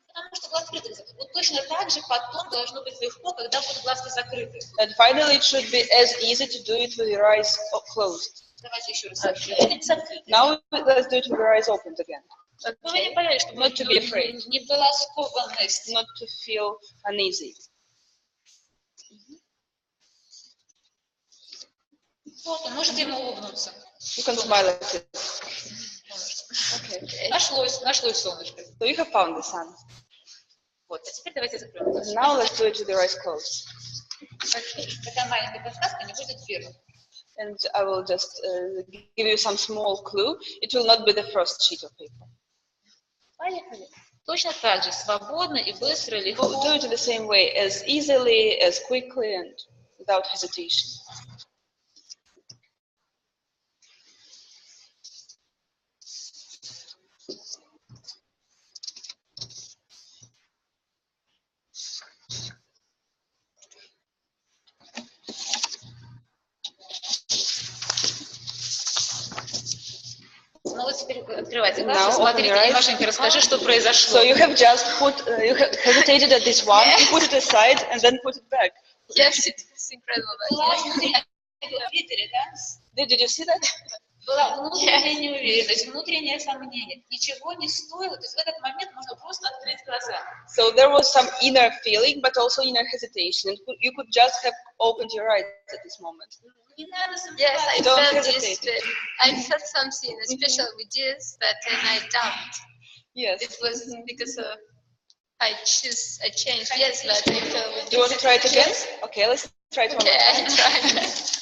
Потому что глаза открыты. Вот точно так же потом должно быть легко, когда будут глазки закрыты. And finally, it should be as easy to do it with your eyes closed. Давайте еще раз с открытыми. Now let's do it with your eyes opened again. Чтобы вы не боялись, чтобы Not to be afraid. не была скованность. Not to feel uneasy. Вот, можете ему улыбнуться. You can smile at it. Okay. Нашлось солнышко. So you have found the sun. Вот, а теперь давайте закроем глаза. Now let's do it with your eyes closed. Такая маленькая подсказка не будет первым. And I will just give you some small clue. It will not be the first sheet of paper. Поехали. Точно так же, свободно и быстро, легко. Do it in the same way, as easily, as quickly, and without hesitation. Ну вот теперь открывайте Now глаза, open смотрите, your eyes. Машенька, расскажи, что произошло. So you have just you have hesitated at this one, you put it aside, and then put it back. Yes, it's incredible. Была внутренняя, в Твиттере, да? Did you see that? Была внутренняя неуверенность, внутреннее сомнение. Ничего не стоило, то есть в этот момент можно просто открыть глаза. So there was some inner feeling, but also inner hesitation. And you could just have opened your eyes at this moment. Не надо Yes, I сомневаться. Don't felt hesitate. this. I felt something special with this, but then I dumped. Yes. It was because of I changed. Yes, but I felt with Do you want to try it again? Yes. Okay, let's try it one Okay, more I time. tried.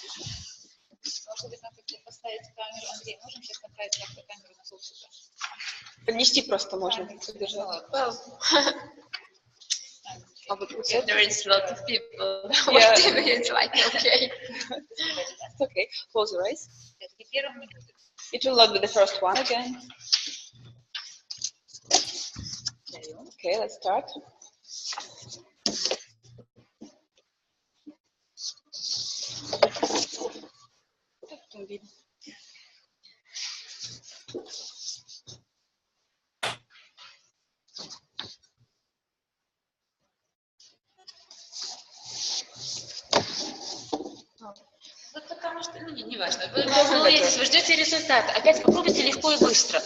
Может быть, нам как-то поставить камеру. Андрей, можем сейчас направить как-то камеру на стол сюда? Поднести просто можно. Well, А вот вот if there is a lot of people Yeah. watching, it's like okay. It's okay. Close your eyes. И первым не будет. It will not be the first one again. Okay, let's start. Вот потому что, не важно. Вы волнуетесь, вы ждете результата. Опять попробуйте легко и You're быстро.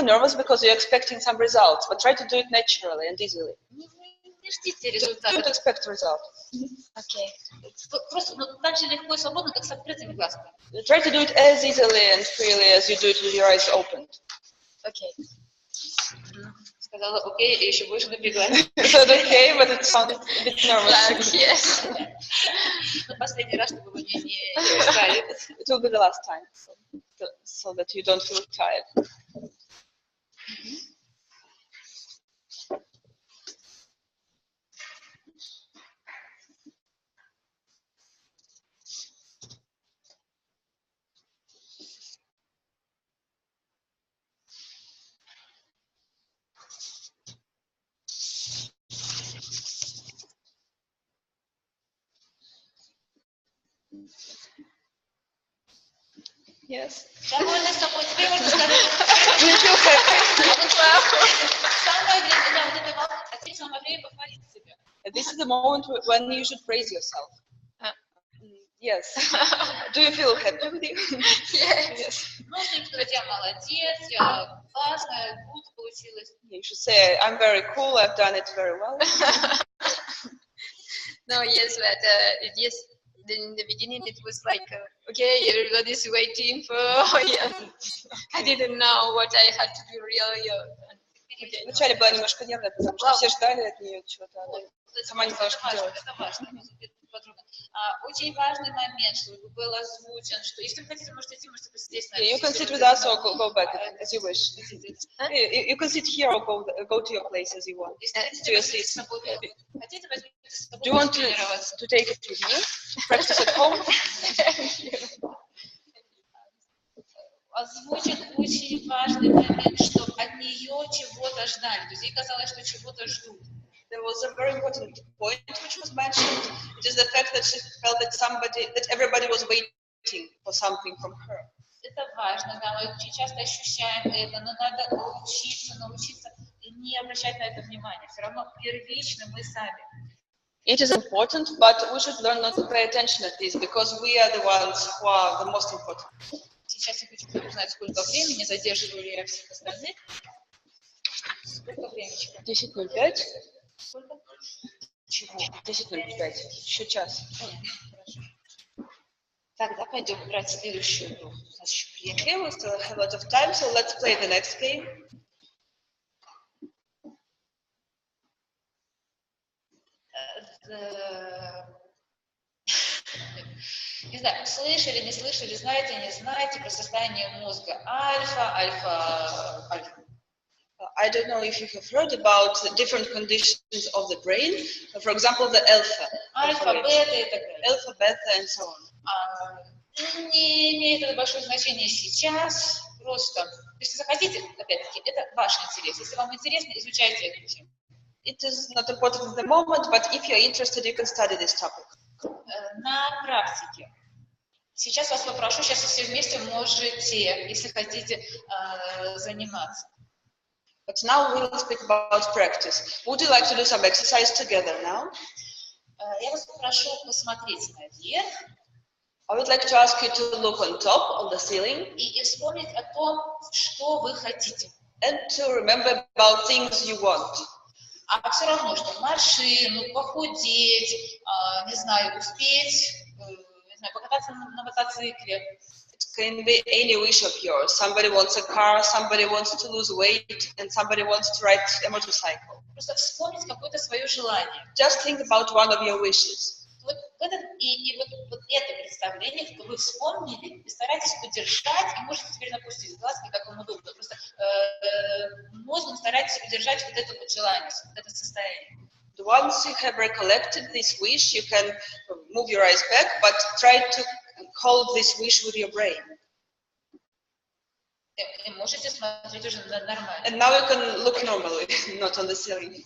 nervous because you're expecting some results, but try to do it naturally and easily. Не Не ждите Don't результата. expect result. Okay. Просто так же легко и свободно, как с открытыми глазками. Try to do it as easily and freely as you do it with your eyes opened. Okay. Сказала окей, и еще больше напряглась. I said okay, but it sounded a bit nervous. Yes. Но последний раз, чтобы вы не устали. It will be the last time, so that you don't feel tired. Yes. Довольны собой. Теперь можно сказать. Do you feel happy? Самое время, да, вот это вам, а теперь самое время похвалить себя. This is the moment when you should praise yourself. Yes. Do you feel happy with you? Yes. Можно им сказать, я молодец, я классная, круто получилось. You should say, I'm very cool, I've done it very well. No, yes, but yes, in the beginning it was like, okay, everybody's waiting for, yeah. I didn't know what I had to do really. Okay. Вначале была немножко нервная, потому что все ждали от нее чего-то. Сама не знала, что делать. Это важно. Подробно. Очень важный момент, чтобы был озвучен, что если вы хотите, можете идти, можете посидеть на Yeah, you can sit with us or go back as you wish. You can sit here or go to your place as you want. Если хотите, с собой хотите, возьмите с собой. Do you want to take it with you? Practice at home? Озвучен очень важный момент, что от нее чего-то ждали. То есть ей казалось, что чего-то ждут. There was a very important point which was mentioned. It is the fact that she felt that everybody was waiting for something from her. Это важно, да, мы очень часто ощущаем это, но надо научиться не обращать на это внимания. Все равно первично мы сами. It is important, but we should learn not to pay attention at this because we are the ones who are the most important. Сейчас я хочу узнать, сколько времени задерживаю ли я всех остальных. Сколько времени? 10:05. Сколько? Чего? 10:05. Еще час. Хорошо. Тогда пойдем играть следующую игру. У нас еще время. Okay, we still have a lot of time, so let's play the next game. Не знаю, слышали, не слышали, знаете, не знаете про состояние мозга альфа. I don't know if you have heard about the different conditions of the brain. For example, the alpha. Альфа, бета и так далее. Alpha, beta, and so on. Не имеет это большое значение сейчас, просто, если захотите, опять-таки, это ваш интерес. Если вам интересно, изучайте эту тему. It is not important at the moment, but if you're interested, you can study this topic. На практике. Сейчас вас попрошу, сейчас все вместе можете, если хотите, заниматься. But now we will speak about practice. Would you like to do some exercise together now? Я вас попрошу посмотреть наверх. I would like to ask you to look on top, on the ceiling, И вспомнить о том, что вы хотите. and to remember about things you want. А все равно, что машину, похудеть, не знаю, успеть, не знаю, покататься на мотоцикле. It can be any wish of yours. Somebody wants a car, somebody wants to lose weight, and somebody wants to ride a motorcycle. Просто вспомнить какое-то свое желание. Just think about one of your wishes. Вот, вот это представление, что вы вспомнили, и старайтесь удержать, и можете теперь напустить глазки, как вам удобно. Просто мозгом старайтесь удержать вот это вот желание, вот это состояние. Once you have recollected this wish, you can move your eyes back, but try to hold this wish with your brain. И можете смотреть уже нормально. And now you can look normally, not on the ceiling.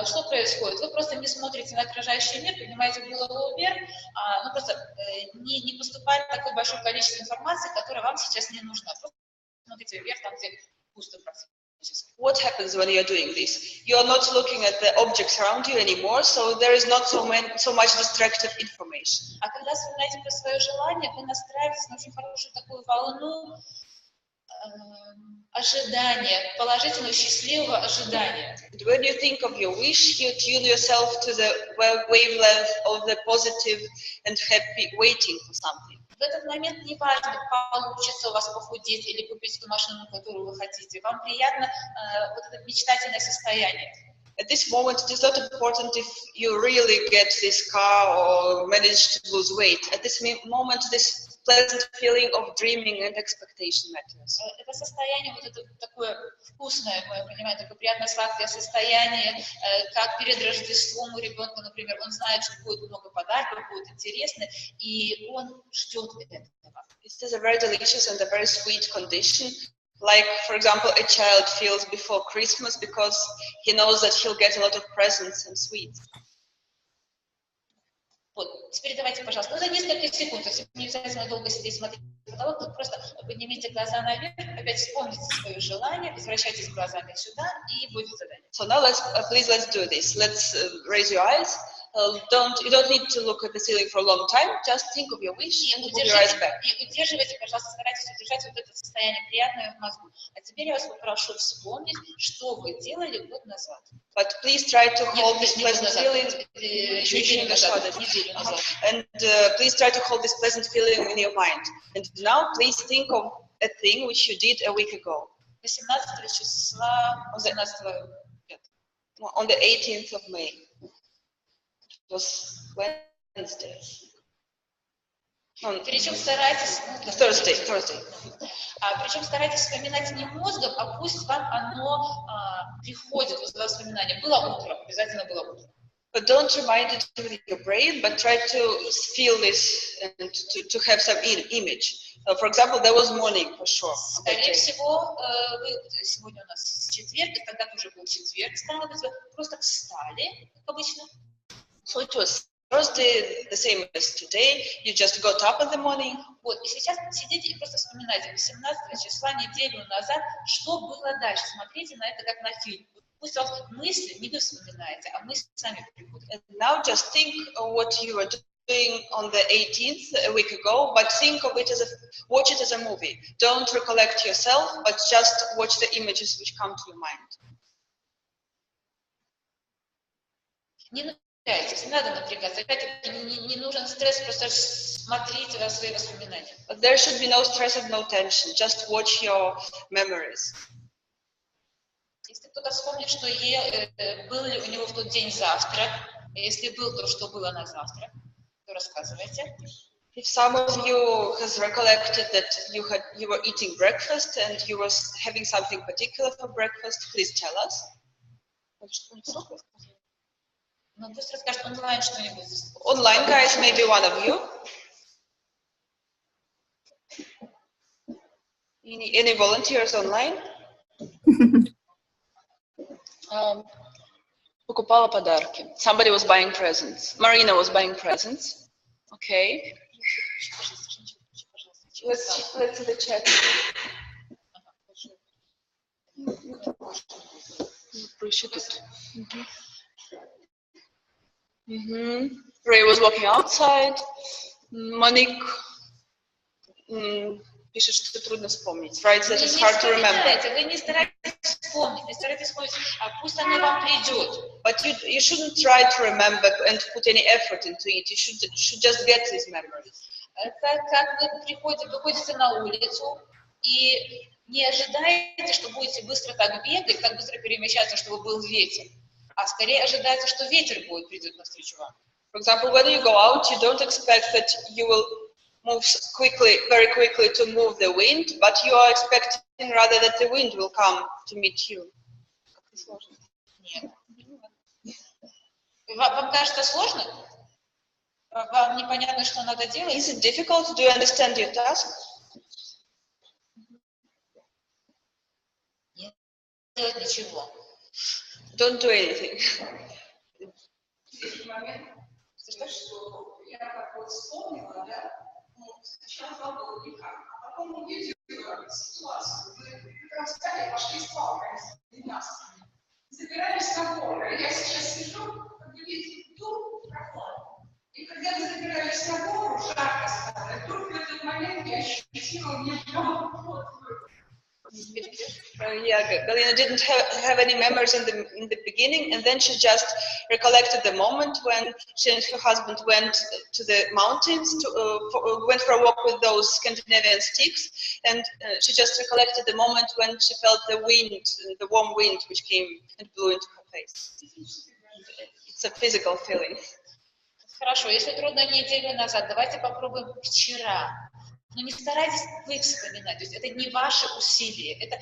Что происходит? Вы просто не смотрите на окружающий мир, поднимаете голову вверх, ну просто не поступает такое большое количество информации, которая вам сейчас не нужна. Просто смотрите вверх, там где пусто практически. What happens when you're doing this? You're not looking at the objects around you anymore, so there is not so much distractive information. А когда вспоминаете про свое желание, вы настраиваетесь на очень хорошую такую волну ожидание, положительного, счастливого ожидания. And when you think of your wish, you tune yourself to the wavelength of the positive and happy waiting for something. В этот момент не важно, получится у вас похудеть или купить ту машину, которую вы хотите. Вам приятно вот это мечтательное состояние. At this moment, it is not important if you really get this car or manage to lose weight. At this moment, this pleasant feeling of dreaming and expectation matters. Это состояние, вот это такое вкусное, я понимаю, такое приятное сладкое состояние, как перед Рождеством у ребенка, например, он знает, что будет много подарков, будет интересно, и он ждет этого. This is a very delicious and a very sweet condition. Like, for example, a child feels before Christmas because he knows that he'll get a lot of presents and sweets. Вот, теперь давайте, пожалуйста, за несколько секунд, то есть не обязательно долго сидеть смотреть в потолок, тут просто поднимите глаза наверх, опять вспомните свое желание, возвращайтесь глазами сюда, и будет задание. So now let's do this. Let's raise your eyes. You don't need to look at the ceiling for a long time. Just think of your wish and move your eyes back. И удерживайте, пожалуйста, старайтесь удержать вот это состояние приятное в мозгу. А теперь я вас попрошу вспомнить, что вы делали год назад. But please try to hold this pleasant feeling. Неделю назад. And please try to hold this pleasant feeling in your mind. And now please think of a thing which you did a week ago. 18 числа, 18 on the 18th of May. It was Wednesday. Причем старайтесь... Thursday. Причем старайтесь вспоминать не мозгом, а пусть вам оно приходит, воспоминание. Было утром, обязательно было утром. But don't remind it with your brain, but try to feel this and to have some image. For example, there was morning for sure. Скорее всего, сегодня у нас четверг, и тогда уже был четверг, стало быть, вы просто встали, как обычно. So it was Thursday, the same as today. You just got up in the morning. Вот, и сейчас сидите и просто вспоминайте 18 числа, неделю назад, что было дальше. Смотрите на это как на фильм. Пусть вам мысли не вы вспоминаете, а мысли сами приходят. And now just think of what you were doing on the 18th, a week ago, but think of it watch it as a movie. Don't recollect yourself, but just watch the images which come to your mind. Не напрягайтесь, не надо напрягаться. Опять-таки не нужен стресс, просто смотрите на свои воспоминания. But there should be no stress and no tension. Just watch your memories. Если кто-то вспомнит, что был ли у него в тот день завтрак, если был, то что было на завтрак, то рассказывайте. If some of you has recollected that you were eating breakfast and you were having something particular for breakfast, please tell us. Ну, пусть расскажет онлайн что-нибудь. Online guys, maybe one of you. Any volunteers online? Покупала подарки. Somebody was buying presents. Marina was buying presents. Okay. Let's see the chat. Ray was walking outside. Monique пишет, что трудно вспомнить. Writes that it's hard to remember. Вы не старайтесь вспомнить, пусть оно вам придет. But you shouldn't try to remember and put any effort into it. You should just get these memories. Как вы выходите на улицу и не ожидаете, что будете быстро так бегать, так быстро перемещаться, чтобы был ветер, а скорее ожидается, что ветер придет навстречу вам. For example, when you go out, you don't expect that you will move very quickly to move the wind, but you are expecting rather that the wind will come to meet you. Нет. Вам кажется сложно? Вам непонятно, что надо делать? Is it difficult? Do you understand your task? Нет, делать ничего. Don't do anything. Что я как вот вспомнила, да, сначала было никак, а потом увидела ситуацию. Мы как раз встали, пошли с палкой, забирались на горы. Я сейчас сижу, как бы видите, иду прохладно. И когда мы забирались на гору, жарко стало, и вдруг в этот момент я ощутила, у меня прямо рот вырвал. Yeah, Galina didn't have any memories in the beginning, and then she just recollected the moment when she and her husband went to the mountains, went for a walk with those Scandinavian sticks, and she just recollected the moment when she felt the wind, the warm wind which came and blew into her face. It's a physical feeling. Хорошо, если трудно неделю назад, давайте попробуем вчера. Но не старайтесь вы вспоминать, то есть это не ваши усилия, это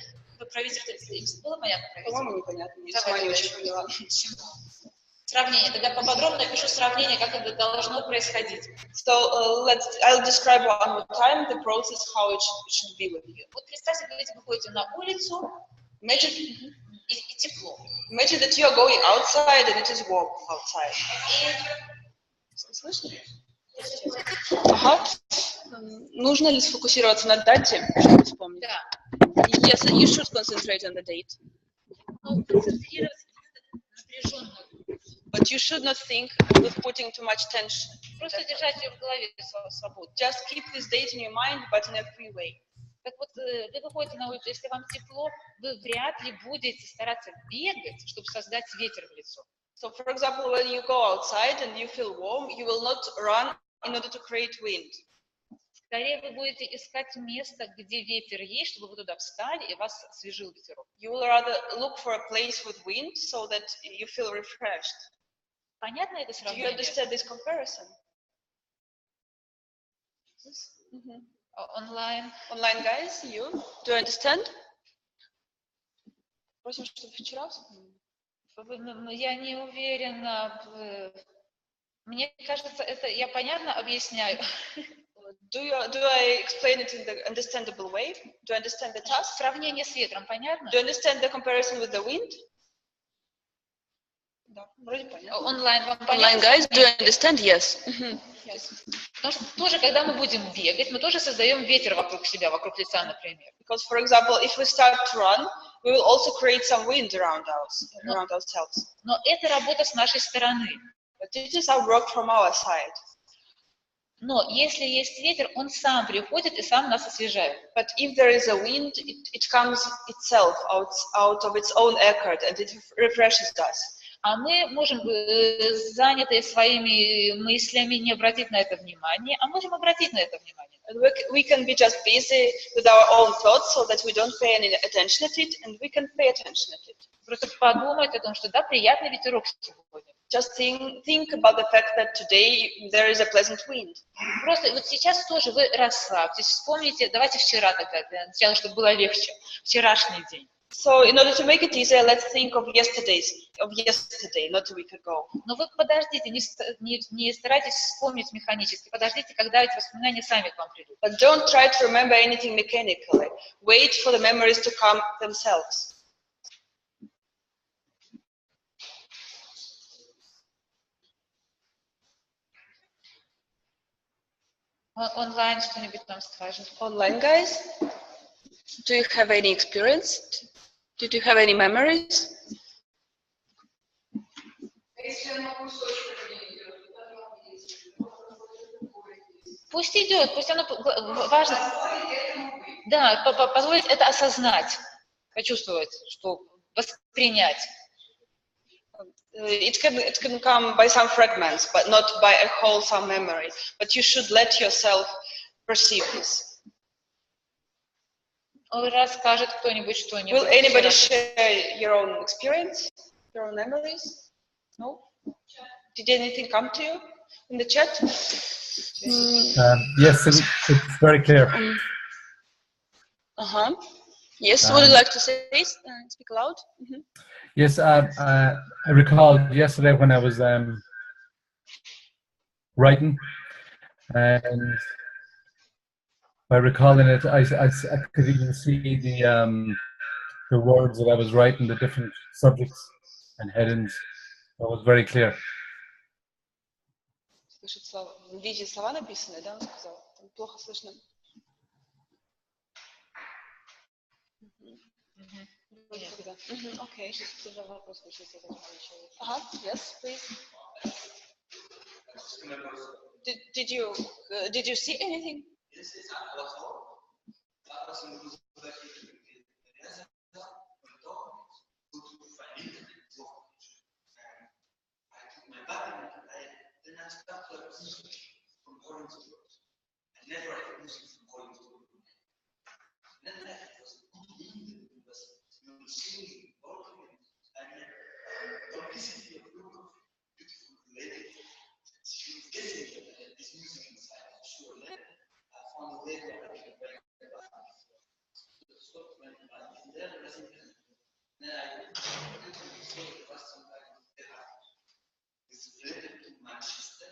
правительство. Было понятно? По-моему, непонятно. Я сама не очень поняла. Сравнение. Тогда поподробно опишу сравнение, как это должно происходить. So I'll describe one more time the process, how it should be with you. Вот представьте, вы выходите на улицу, и тепло. Imagine that you are going outside and it is warm outside. Слышно? Ага. Нужно ли сфокусироваться на дате, чтобы вспомнить? Да. Yes, you should concentrate on the date. Но концентрироваться напряженно. But you should not think with putting too much tension. Просто держать ее в голове свободно. Just keep this date in your mind, but in a free way. Так вот, вы выходите на улицу, если вам тепло, вы вряд ли будете стараться бегать, чтобы создать ветер в лицо. So, for example, when you go outside and you feel warm, you will not run in order to create wind. Скорее вы будете искать место, где ветер есть, чтобы вы туда встали и вас освежил ветерок. You will rather look for a place with wind so that you feel refreshed. Понятно это Do you сравнение? understand this comparison? Онлайн. Online guys, you? Do you understand? Просим, чтобы вчера вспомнили. Я не уверена. Мне кажется, это я понятно объясняю. Do I explain it in the understandable way? Do you understand the task? Сравнение с ветром понятно? Do you understand the comparison with the wind? Да, вроде понятно. Онлайн вам Online понятно? guys, do you understand? Yes. Yes. Потому что тоже, когда мы будем бегать, мы тоже создаем ветер вокруг себя, вокруг лица, например. Because, for example, if we start to run, we will also create some wind around ourselves. Но это работа с нашей стороны. But it is our work from our side. Но если есть ветер, он сам приходит и сам нас освежает. But if there is a wind, it comes itself out of its own accord and it refreshes us. А мы можем, занятые своими мыслями, не обратить на это внимание, а можем обратить на это внимание. And we can be just busy with our own thoughts so that we don't pay any attention at it, and we can pay attention at it. Просто подумать о том, что да, приятный ветерок сегодня. Just think about the fact that today there is a pleasant wind. Просто вот сейчас тоже вы расслабьтесь, вспомните, давайте вчера тогда, для начала, чтобы было легче, вчерашний день. So, in order to make it easier, let's think of yesterday, not a week ago. Но вы подождите, не старайтесь вспомнить механически, подождите, когда эти воспоминания сами к вам придут. But don't try to remember anything mechanically. Wait for the memories to come themselves. Онлайн что-нибудь нам скажет. Online guys, do you have any experience? Did you have any memories? Пусть идет, пусть оно важно. Да, позволить это осознать, почувствовать, что воспринять. It can come by some fragments, but not by a wholesome memory. But you should let yourself perceive this. Расскажет кто-нибудь что-нибудь. Will anybody share your own experience, your own memories? No? Did anything come to you in the chat? Yes, it's very clear. Yes, would you like to say this? Speak loud. Yes, I recall yesterday when I was writing, and by recalling it, I could even see the words that I was writing, the different subjects and headings. That was very clear. Видите, слова написаны, да, он сказал? Плохо слышно. Okay. Yes, please. Did you see anything? I started music from Hollywood. I never had music from Hollywood. And then that was good because singing, working, and publicity of group of beautiful lady. She was getting this music inside. Sure, then I found a way that I could bring it back. So when I was there, then I went to the first time it's related to Manchester.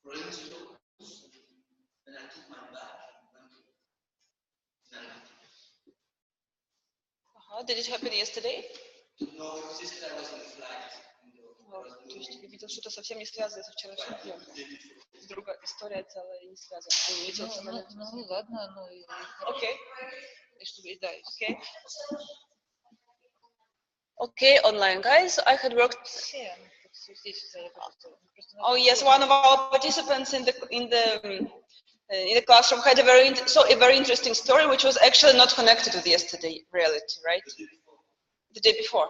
Friends, and I took my bag and went to Did it happen yesterday? No, yesterday I was on a flight. То есть я видел что-то совсем не связанное со вчерашним днем. Другая история целая не связана. Он летел в самолете. Ну ладно, ну и Окей. и чтобы да. Okay. Okay, online guys. I had worked. Oh yes, one of our participants in the classroom had a very interesting story, which was actually not connected with yesterday reality, right? The day before.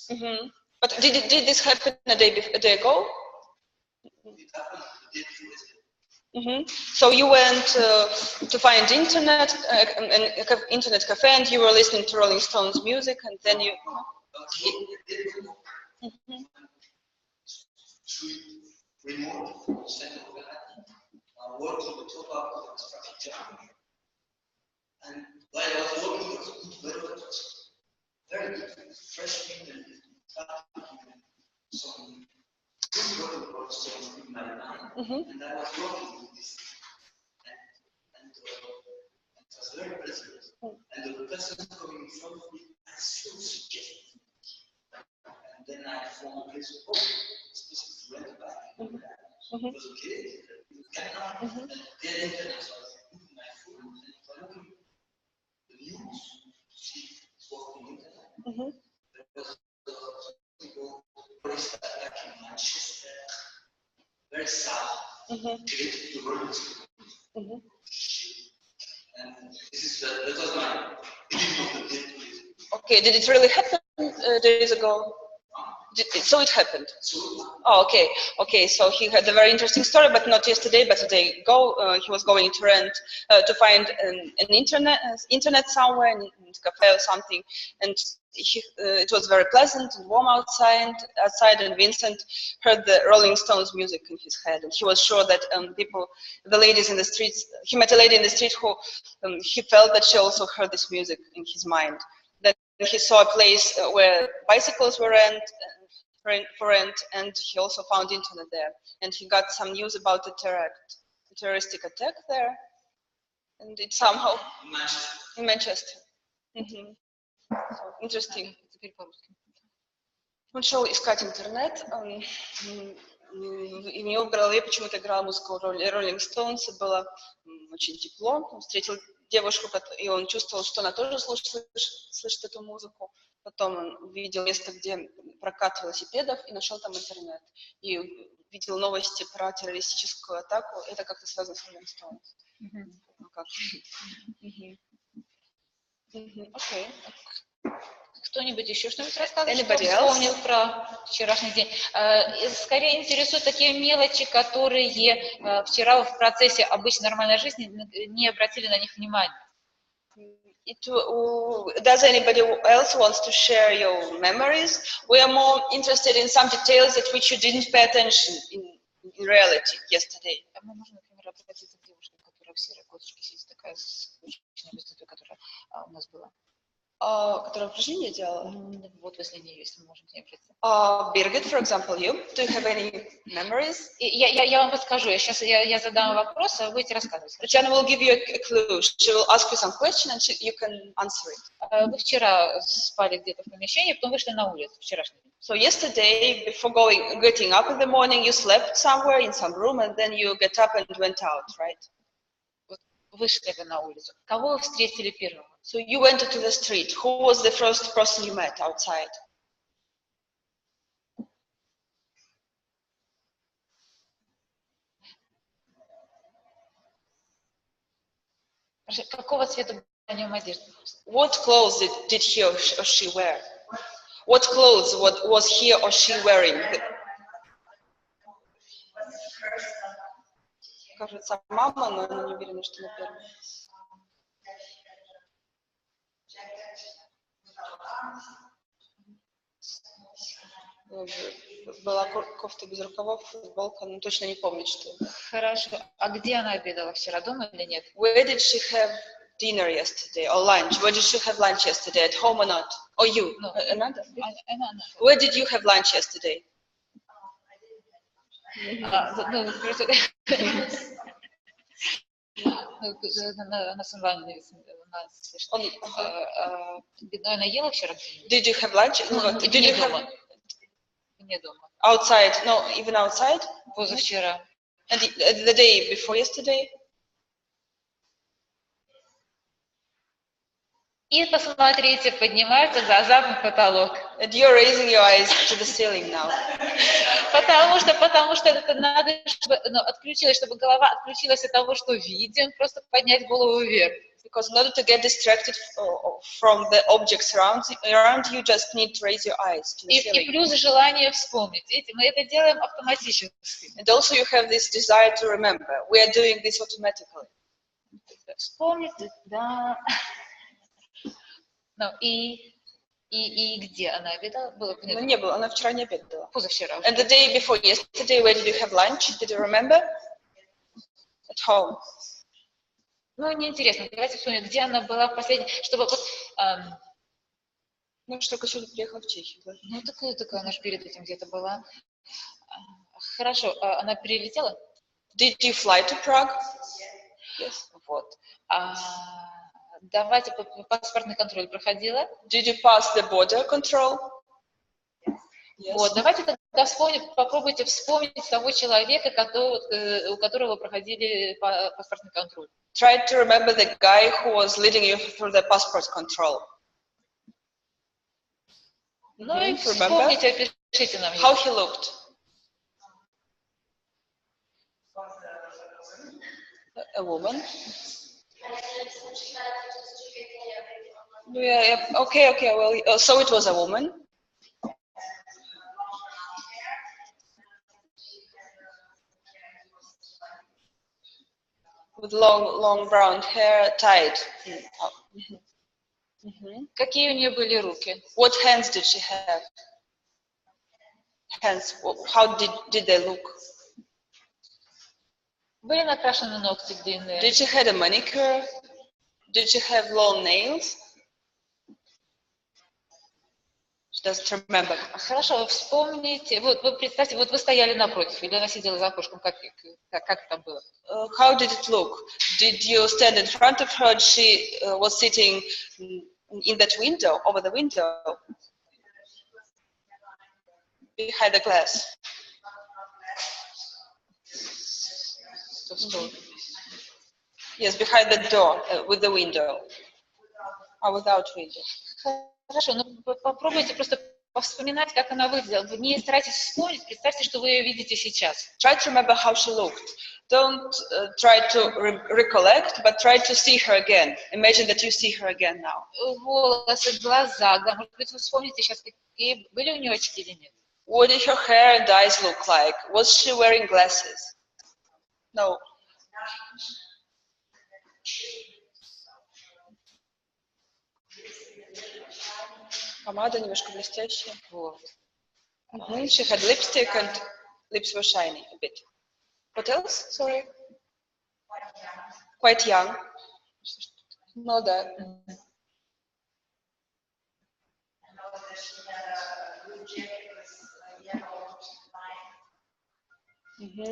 Mm-hmm. But did this happen a day ago? Mm-hmm. So you went to find internet, an internet cafe, and you were listening to Rolling Stones music, and then you. Mm-hmm. Remote center worked on the top of the traffic jam. And while I was working, it was good weather, it was very good, fresh wind and some good weather was in my mind. Mm-hmm. And I was working with this. And it was very pleasant. And the person coming in front of me, I so suggested. And then I found a place to go. Supposed to rent back. Mm-hmm. It was okay. It came out. And then I started looking at my phone and I looked at the news to see what's on the internet. Mm-hmm. There was people back in Manchester, very sad, related to Rolling Stones. Mm-hmm. And that was my beginning of the day. Okay, did it really happen days ago? So it happened. Oh, okay. Okay, so he had a very interesting story, but not yesterday, but a day ago. He was going to rent to find an internet somewhere, in a cafe or something, and it was very pleasant and warm outside, and Vincent heard the Rolling Stones music in his head, and he was sure that the ladies in the streets, he met a lady in the street who he felt that she also heard this music in his mind. Then he saw a place where bicycles were for rent, and he also found internet there, and he got some news about a terroristic attack there, and it somehow in Manchester. Mm-hmm. So, interesting. Он шел искать интернет, и у него в голове почему-то играла музыка Rolling Stones, и было очень тепло. Он встретил девушку, и он чувствовал, что она тоже слышит эту музыку. Потом он увидел место, где прокат велосипедов, и нашел там интернет. И видел новости про террористическую атаку. Это как-то связано с Rolling Stones. Ну как? Окей. Кто-нибудь еще что-нибудь рассказывает, что вспомнил про вчерашний день? Скорее интересуют такие мелочи, которые вчера в процессе обычной нормальной жизни не обратили на них внимания. Does anybody else wants to share your memories? We are more interested in some details that which you didn't pay attention in reality yesterday. Можно, например, обратиться к девушке, которая в серой курточке сидит, такая с очень высотой, которая у нас была. Которая упражнение делала? Вот возле нее, если мы можем к ней обратиться. Birgit, for example, do you have any memories? Я вам подскажу, я задам вопрос, а вы будете рассказывать. Luciana will give you a clue. She will ask you some question and you can answer it. Вы вчера спали где-то в помещении, потом вышли на улицу, вчерашний день. So yesterday, before getting up in the morning, you slept somewhere in some room and then you get up and went out, right? Вышли вы на улицу. Кого вы встретили первого? So you went to the street. Who was the first person you met outside? Какого цвета была на нем одежда? What clothes did he or she wear? What clothes was he or she wearing? Кажется, мама, но она не уверена, что на первом. Была кофта без рукавов, футболка, но точно не помню, что. Хорошо. А где она обедала вчера, дома или нет? Where did she have dinner yesterday or lunch? Where did she have lunch yesterday? At home or not? Or you? No. Another? Она. Where did you have lunch yesterday? Ну, просто... Нас онлайн она ела вчера? Did you have lunch? Did you have Не дома. outside? No, even outside? Позавчера. And the day before yesterday? И посмотрите, поднимается глаза в потолок. And you're raising your eyes to the ceiling now. Потому что это надо, чтобы отключилась, чтобы голова отключилась от того, что видим, просто поднять голову вверх. Because in order to get distracted from the objects around you, just need to raise your eyes to the И ceiling. плюс желание вспомнить. Видите, мы это делаем автоматически. And also you have this desire to remember. We are doing this automatically. Вспомнить, да. Ну, и где она обедала? Было Ну, не было, она вчера не обедала. Позавчера. And the day before yesterday, where did you have lunch? Did you remember? At home. Ну, неинтересно. Давайте вспомним, где она была в последний... Чтобы вот... Ну, что только сюда приехала в Чехию. Да? Ну, такая она же перед этим где-то была. Хорошо, она прилетела? Did you fly to Prague? Yes. Вот. Давайте паспортный контроль проходила. Did you pass the border control? Yes. Вот, давайте тогда попробуйте вспомнить того человека, у которого проходили паспортный контроль. Try to remember the guy who was leading you through the passport control. Ну и вспомните, опишите нам его. How he looked. A woman. Yeah, okay, well, so it was a woman. With long brown hair, tied. Какие у нее были руки? What hands did she have? Hands, how did they look? Были накрашены ногти длинные? Did she have a manicure? Did she have long nails? She doesn't remember. Хорошо, вспомните. Вот вы представьте, вот вы стояли напротив, или она сидела за окошком, как это было? How did it look? Did you stand in front of her? She was sitting in that window, over the window, behind the glass. Yes, behind the door, with the window, or without window. Хорошо, ну попробуйте просто вспоминать, как она выглядела. Вы не старайтесь вспомнить, представьте, что вы ее видите сейчас. Try to remember how she looked. Don't try to recollect, but try to see her again. Imagine that you see her again now. Волосы, глаза, да, может быть, вы вспомните сейчас, какие были у нее очки или нет. What did her hair and eyes look like? Was she wearing glasses? No. Помада немножко блестящая. Вот. She had lipstick and lips were shiny a bit. What else? Sorry. Quite young. No, that.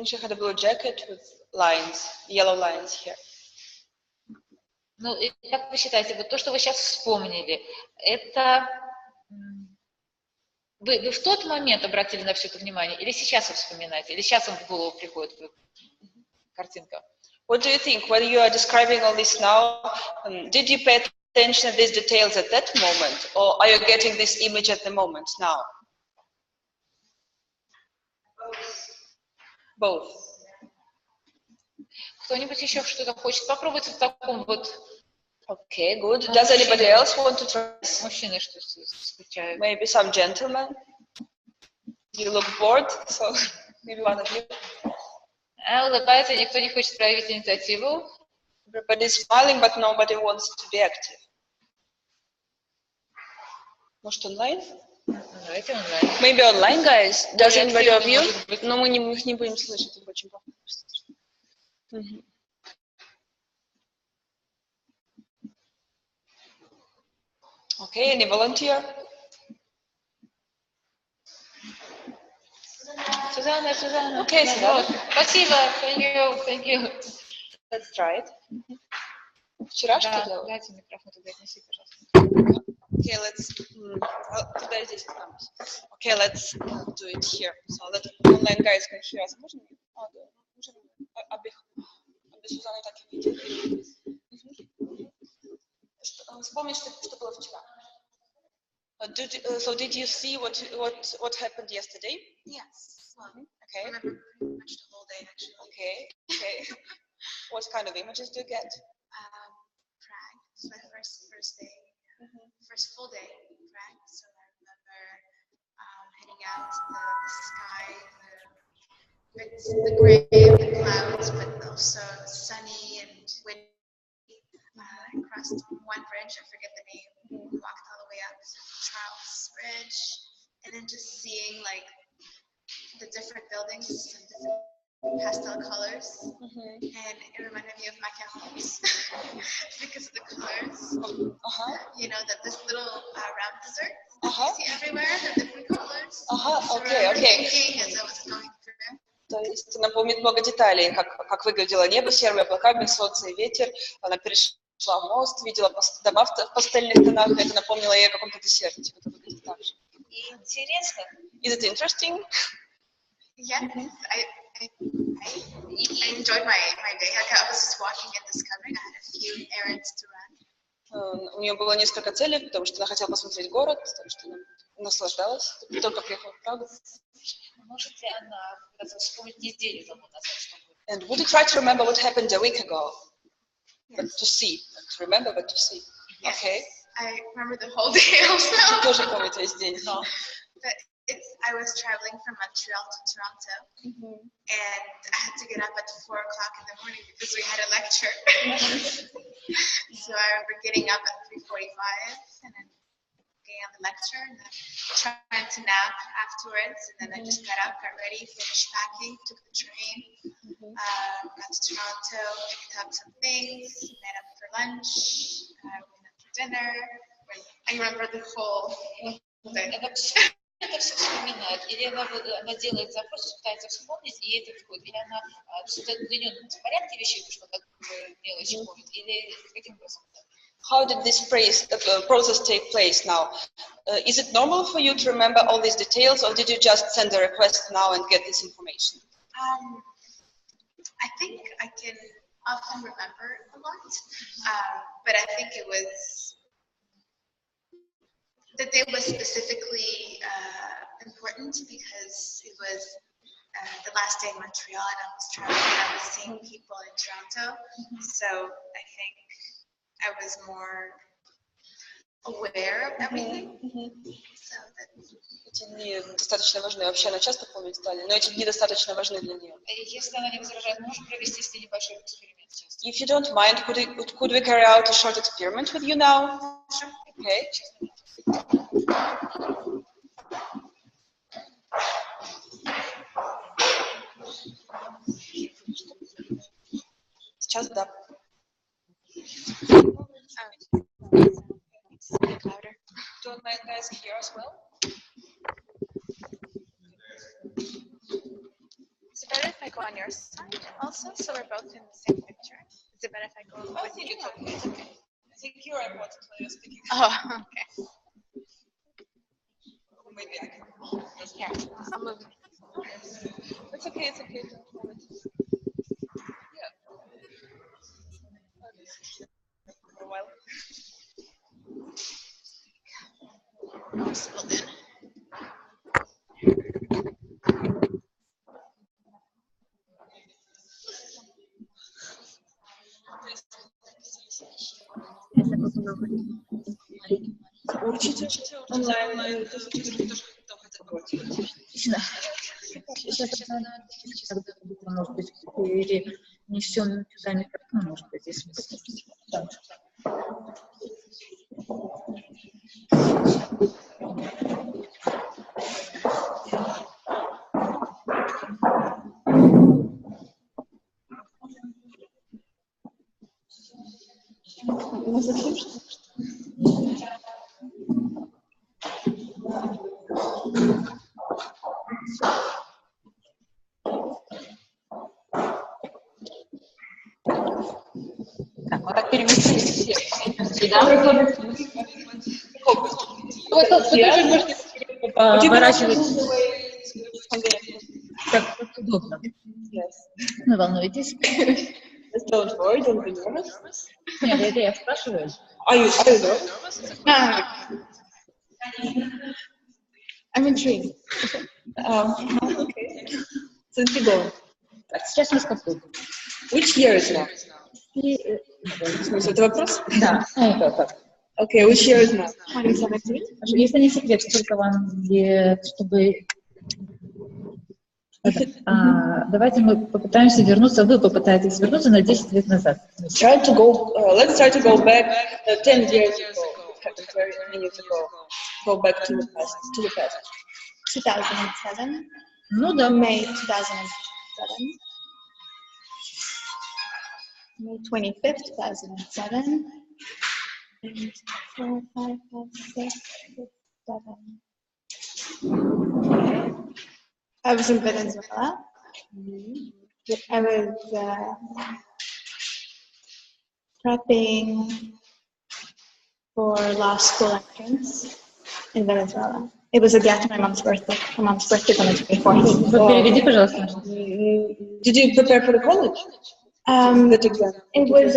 She had a blue jacket with lines, yellow lines here. Ну, и как вы считаете, вот то, что вы сейчас вспомнили, это вы в тот момент обратили на все это внимание, или сейчас вы вспоминаете, или сейчас вам в голову приходит картинка? What do you think? When you are describing all this now, did you pay attention to these details at that moment, or are you getting this image at the moment now? Both. Кто-нибудь еще что-то хочет? Попробуйте в таком вот Okay, good. Does anybody else want to try this? Мужчины что скучают. Maybe some gentlemen. You look bored, so maybe one of you. Улыбается, никто не хочет проявить инициативу. Everybody's smiling, but nobody wants to be active. Может, онлайн? Давайте онлайн. Maybe online, guys. Does Более anybody of активно, you? может быть. Но мы их не будем слышать, их очень плохо. Мгм. Okay, any volunteer? Сузанна. Okay, Сузанна. Спасибо. Thank you. Let's try it. Вчера что Да, делала? дайте микрофон туда отнеси, пожалуйста. Okay, let's. Туда здесь там. Okay, let's do it here. So that online guys can hear us. Можно? Да. Обе Сузанны так и видели. Вспомнить, что было вчера. So did you see what happened yesterday? Yes. Well, Okay. I remember pretty much the whole day actually. Okay. What kind of images do you get? Prague. It's my first day, first full day in Prague. So I remember heading out to the sky, the gray of the clouds, but also sunny and windy. I crossed one bridge, I forget the name, walked all the way up to Charles Bridge, and then just seeing like the different buildings in different pastel colors, and it reminded me of my homes because of the colors. You know, that this little round dessert you see everywhere, the different colors. So I remember thinking as I was going through. То есть она помнит много деталей, как выглядело небо, серые облака, солнце и ветер. Она перешла мост, видела дома в пастельных тонах, и это напомнило ей о каком-то десерте. Это выглядит так же. Интересно. Is it interesting? Yeah, I enjoyed my day. Like I was just walking and discovering. I had a few errands to run. У нее было несколько целей, потому что она хотела посмотреть город, потому что она наслаждалась, только приехала в Прагу. Может ли она вспомнить неделю тому назад, что было? And would you try to remember what happened a week ago? But to see, not to remember, but to see. Yes. Okay. I remember the whole day also. Тоже помнит весь день. But I was traveling from Montreal to Toronto, and I had to get up at 4 o'clock in the morning because we had a lecture. So I remember getting up at 3:45 and then getting on the lecture and then trying to nap afterwards. And then I just got up, got ready, finished packing, took the train, got to Toronto, picked up some things, met up for lunch, went out for dinner. I remember the whole thing. Это все вспоминает, или она делает запрос, пытается вспомнить, и это входит, или она для нее в порядке вещей, что как мелочи помнит, или каким образом? How did this process take place now? Is it normal for you to remember all these details, or did you just send a request now and get this information? I think I can often remember a lot, but I think it was the day was specifically important because it was the last day in Montreal and I was traveling and I was seeing people in Toronto. So I think I was more aware of everything. So that's... Эти дни достаточно важны. Вообще она часто помнит детали, но эти дни достаточно важны для нее. Если она не возражает, можем провести с ней небольшой эксперимент сейчас. If you don't mind, could we carry out a short experiment with you now? Okay. Сейчас да. Speak louder. Don't mind guys here as well. Is it better if I go on your side also, so we're both in the same picture? Is it better if I go I with think you? it's okay. It's okay. I think you're important when you're speaking. Oh, okay. Maybe I can. Here, I'll move. It's okay. It's okay. Don't worry. Yeah. For a while. I'll settle in. Учите онлайн, то есть учите тоже там хотят работать. Сейчас может быть, перенесем туда микрофон, может быть, здесь смысл. Да. Так, вот так переместились все. Да? Вот тут тоже можете поворачивать. Так, удобно. Не волнуйтесь. Don't worry, don't be nervous. Нет, это я спрашиваю. Are you nervous? I'm intrigued. Okay. So keep going. Так, сейчас несколько. Which year is now? В смысле, это вопрос? Да. Так. Okay, which year is now? 2017. Если не секрет, сколько вам лет, чтобы... Давайте мы попытаемся вернуться, вы попытаетесь вернуться на 10 лет назад. Let's try to go back 10 years ago. Go back to the past. 2007. Ну да. May 2007. May 25th, 2007. 4, 5, 6, 7. I was in Venezuela. I was prepping for law school entrance in Venezuela. It was a gift for my mom's birthday. My mom's birthday on the 24th. Переведи, пожалуйста. Did you prepare for the college? That exam? It was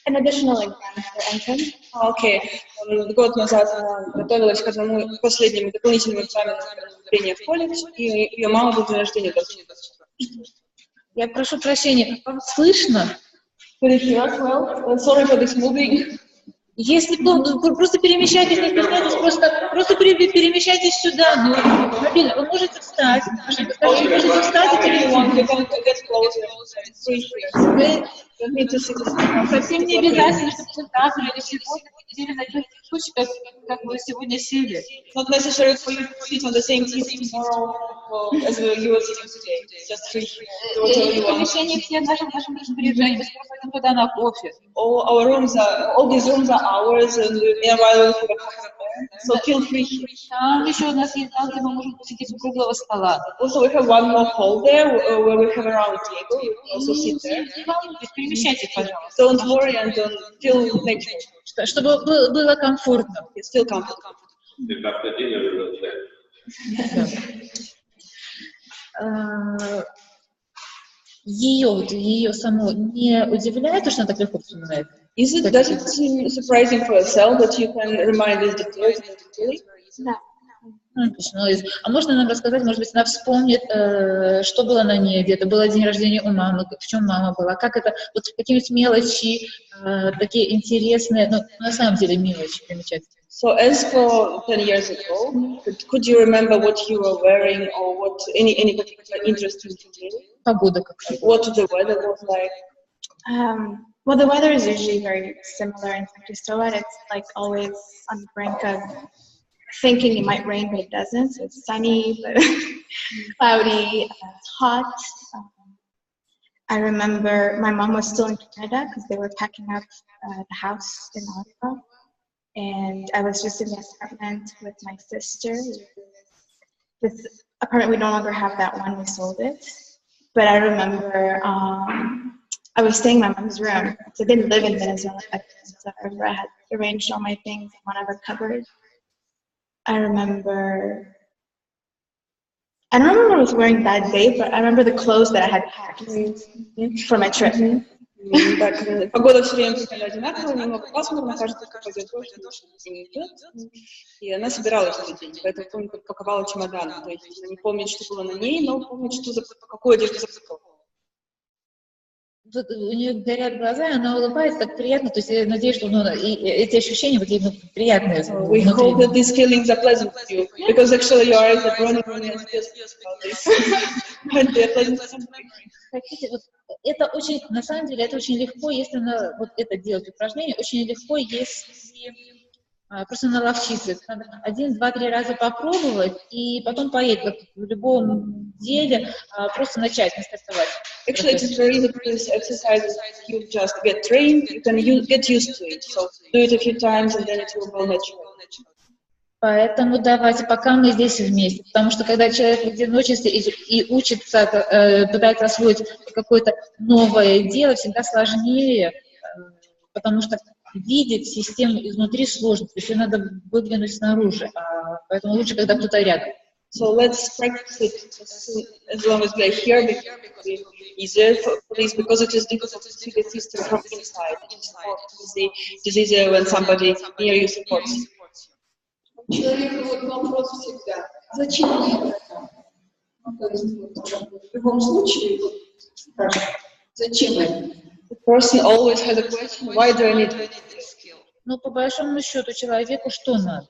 an additional exam for entrance. Окей. Год назад она готовилась к одному последнему дополнительному экзамену на вступление в колледж, и ее мама был день рождения 24. Я прошу прощения, вам слышно? Sorry for this moving. Если просто перемещайтесь, не стесняйтесь, просто перемещайтесь сюда, ну, мобильно, вы можете встать, скажите, можете встать и перейти. Совсем не обязательно, чтобы завтра или сегодня сидели на тех случаях, как вы сегодня сели. Not necessary for you to sit on the same seat tomorrow as you were sitting today. Just free. Помещения все в нашем распоряжении, вы просто пойдем туда на кофе. All these rooms are ours, and meanwhile we have a coffee there. So feel free. Там еще у нас есть зал, где мы можем посидеть у круглого стола. Also, we have one more hall there where we have a round table. We can also sit there. Перемещайтесь, пожалуйста. Don't worry and don't feel negative. Чтобы было комфортно. It's still comfortable. Ее саму не удивляет, то, что она так легко вспоминает? Does it seem surprising for yourself that you can remind these details immediately? No. А можно нам рассказать, может быть, она вспомнит, что было на ней, где-то был день рождения у мамы, в чем мама была, как это, вот какие-нибудь мелочи, такие интересные, ну, на самом деле мелочи, примечательные. So as for 10 years ago, could you remember what you were wearing or what any particular interesting detail? Погода какая-то. What the weather was like? Well, the weather is usually very similar in San Cristóbal. It's like always on the brink of thinking it might rain, but it doesn't. So it's sunny, but cloudy, it's hot. I remember my mom was still in Canada because they were packing up the house in Ottawa. And I was just in the apartment with my sister. This apartment, we no longer have that one, we sold it. But I remember I was staying in my mom's room. So I didn't live in Venezuela at the time, so I remember I had arranged all my things in one of her cupboards. I don't remember what I was wearing that day, but I remember the clothes that I had packed for my trip. Так, погода все время была одинаковая, немного пасмурно, кажется, как пойдет дождь, не идет. И она собиралась в этот день, поэтому помню, как паковала чемодан. То есть она не помнит, что было на ней, но помнит, что какую одежду запаковала. вот у нее горят глаза, она улыбается, так приятно, то есть я надеюсь, что и эти ощущения вот именно приятные. We hope that these feelings are pleasant to you, because actually your eyes are running and just about this. And they're pleasant. Хотите, вот это очень, на самом деле, это очень легко, если вот это делать упражнение, очень легко, если просто наловчиться. Надо 1, 2, 3 раза попробовать, и потом поедет, как в любом деле, просто начать, не стартовать. Actually, it's very easy to do this exercise. You just get trained, you can get used to it. So do it a few times, and then it will go natural. Поэтому давайте, пока мы здесь вместе, потому что когда человек в одиночестве и учится, пытается освоить какое-то новое дело, всегда сложнее, потому что видеть систему изнутри сложно, то есть ее надо выглянуть снаружи, поэтому лучше, когда кто-то рядом. So let's practice it as long as we are here, because it's easier for this, because it is difficult to see the system from inside. It's easier when somebody near you supports you. Человеку вот вопрос всегда, зачем мне это? То есть, в любом случае, зачем это? The person always has a question, why do I need this skill? Ну, по большому счету, человеку что надо?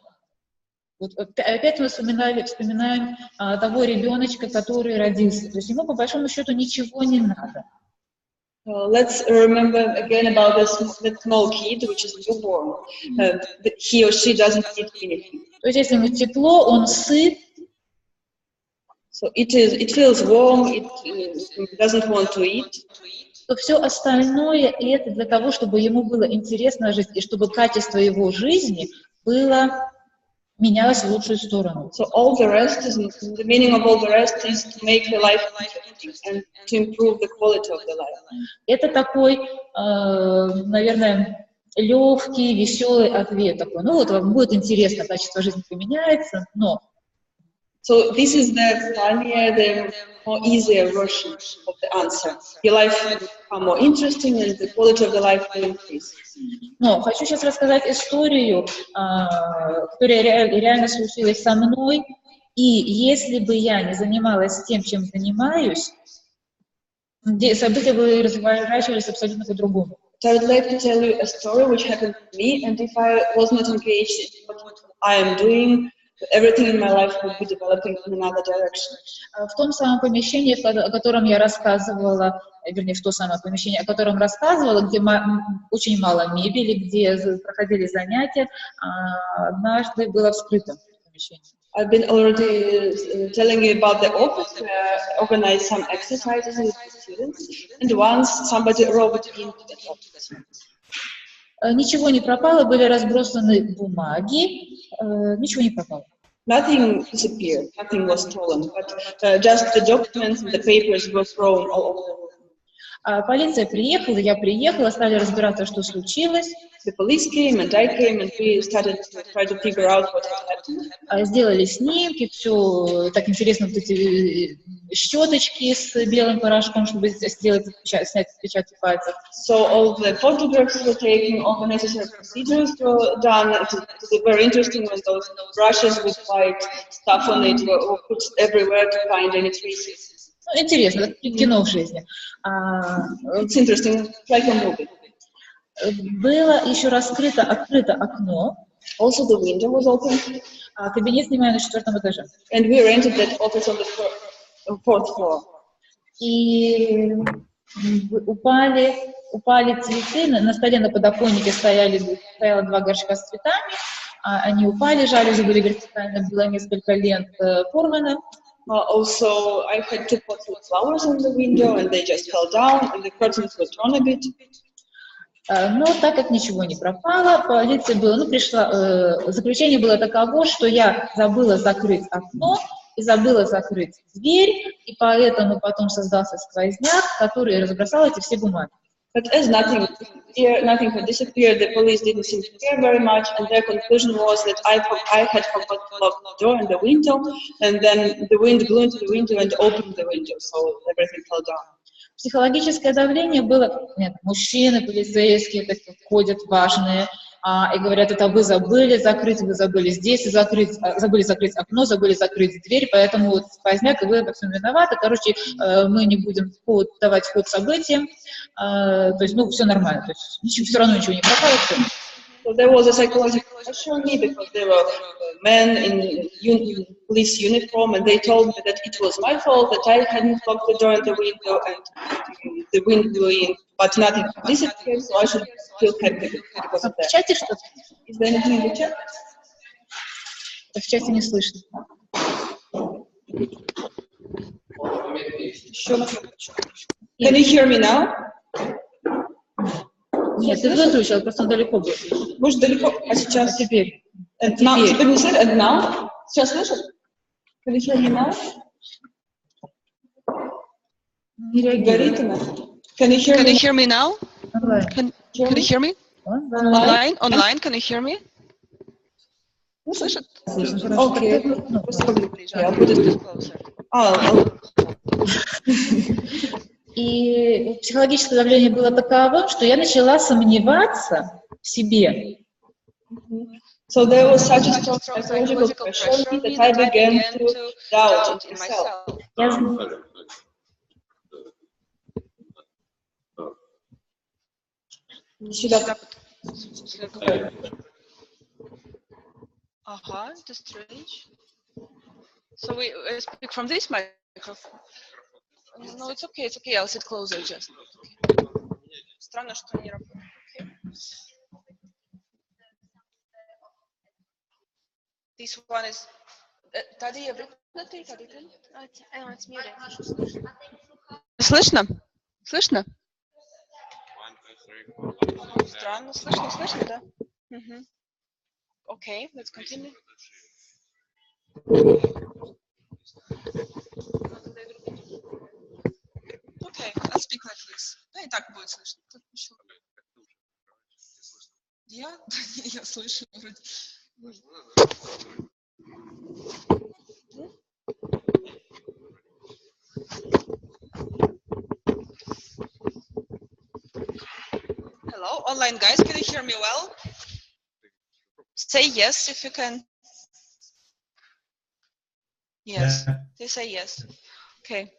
Вот опять мы вспоминаем того ребеночка, который родился. То есть ему, по большому счету, ничего не надо. Let's remember again about that small kid, which is newborn. He or she doesn't need anything. То есть, если ему тепло, он сыт. So it feels warm, it doesn't want to eat. То все остальное это для того, чтобы ему было интересно жить, и чтобы качество его жизни менялось в лучшую сторону. So all the rest is, the meaning of all the rest is to make the life interesting and to improve the quality of the life. Это такой, наверное, легкий, веселый ответ такой. Ну вот вам будет интересно, качество жизни поменяется, но. So this is the funnier, the more easier version of the answer. Your life will become more interesting and the quality of the life will increase. Но хочу сейчас рассказать историю, которая реально случилась со мной. И если бы я не занималась тем, чем занимаюсь, события бы разворачивались абсолютно по-другому. So I would like to tell you a story which happened to me, and if I was not engaged in what I am doing, everything in my life would be developing in another direction. В том самом помещении, о котором я рассказывала, вернее, в то самое помещение, о котором рассказывала, где очень мало мебели, где проходили занятия, однажды было вскрыто помещение. I've been already telling you about the office where I organized some exercises with the students, and once somebody robbed into the office. Ничего не пропало, были разбросаны бумаги, ничего не пропало. Nothing disappeared, nothing was stolen, but just the documents and the papers were thrown all over the room. Полиция приехала, я приехала, стали разбираться, что случилось. The police came and I came and we started to try to figure out what had happened. Сделали снимки, все так интересно, вот эти щеточки с белым порошком, чтобы снять отпечатки пальцев. So all the photographs were taken, all the necessary procedures were done. It was very interesting when those brushes with white stuff on it were put everywhere to find any traces. Интересно, кино в жизни. It's interesting, like a movie. Было еще открыто окно. Also the window was open. Кабинет снимаю на 4-м этаже. And we rented that office on the 4th floor. И упали цветы, на столе на подоконнике стояло 2 горшка с цветами, они упали, жалюзи были вертикально, было несколько лент порвано. Also, I had 2 pots with flowers on the window, and they just fell down, and the curtains were torn a bit. Но так как ничего не пропало, полиция заключение было таково, что я забыла закрыть окно и забыла закрыть дверь, и поэтому потом создался сквозняк, который разбросал эти все бумаги. But as nothing had disappeared, the police didn't seem to care very much, and their conclusion was that I had forgotten to lock the door and the window, and then the wind blew into the window and opened the window, so everything fell down. Психологическое давление было, нет, мужчины, полицейские, так ходят важные, и говорят, это вы забыли закрыть, вы забыли здесь закрыть, забыли закрыть окно, забыли закрыть дверь, поэтому вот поздняк, и вы во всем виноваты. Короче, мы не будем давать ход событиям, то есть, ну, все нормально, то есть все равно ничего не пропало. So there was a psychological pressure on me because there were men in police uniform, and they told me that it was my fault, that I hadn't locked the door and the window, and the wind blew in, but nothing disappeared, so I should feel happy because of В that. чате что-то? Is there anything in the chat? В чате не слышно. Can you hear me now? Нет, ты выключил, просто он далеко был. Может, далеко? А А сейчас? теперь? And now, теперь не слышно? And now? Сейчас слышишь? Can you hear me now? Не реагирует. Горит она? Can you hear me now? Онлайн. Can you hear me? Онлайн. Online, can you hear me? Слышит? Слышно, хорошо. Окей. Ну, I'll put it closer. И психологическое давление было таково, что я начала сомневаться в себе. So there was such a strong psychological pressure on me that I began to doubt in myself. Я знаю. Сюда. That's strange. So we speak from this microphone. No, it's okay, I'll sit closer just. Okay. Странно, что не работает. This one is... Tadija, Слышно? Слышно? Странно, слышно, да? Okay, let's continue. Okay, I'll speak like this. Да, и так будет слышно. Я слышу вроде. Hello, online guys, can you hear me well? Say yes if you can. Yes, they say yes. Okay.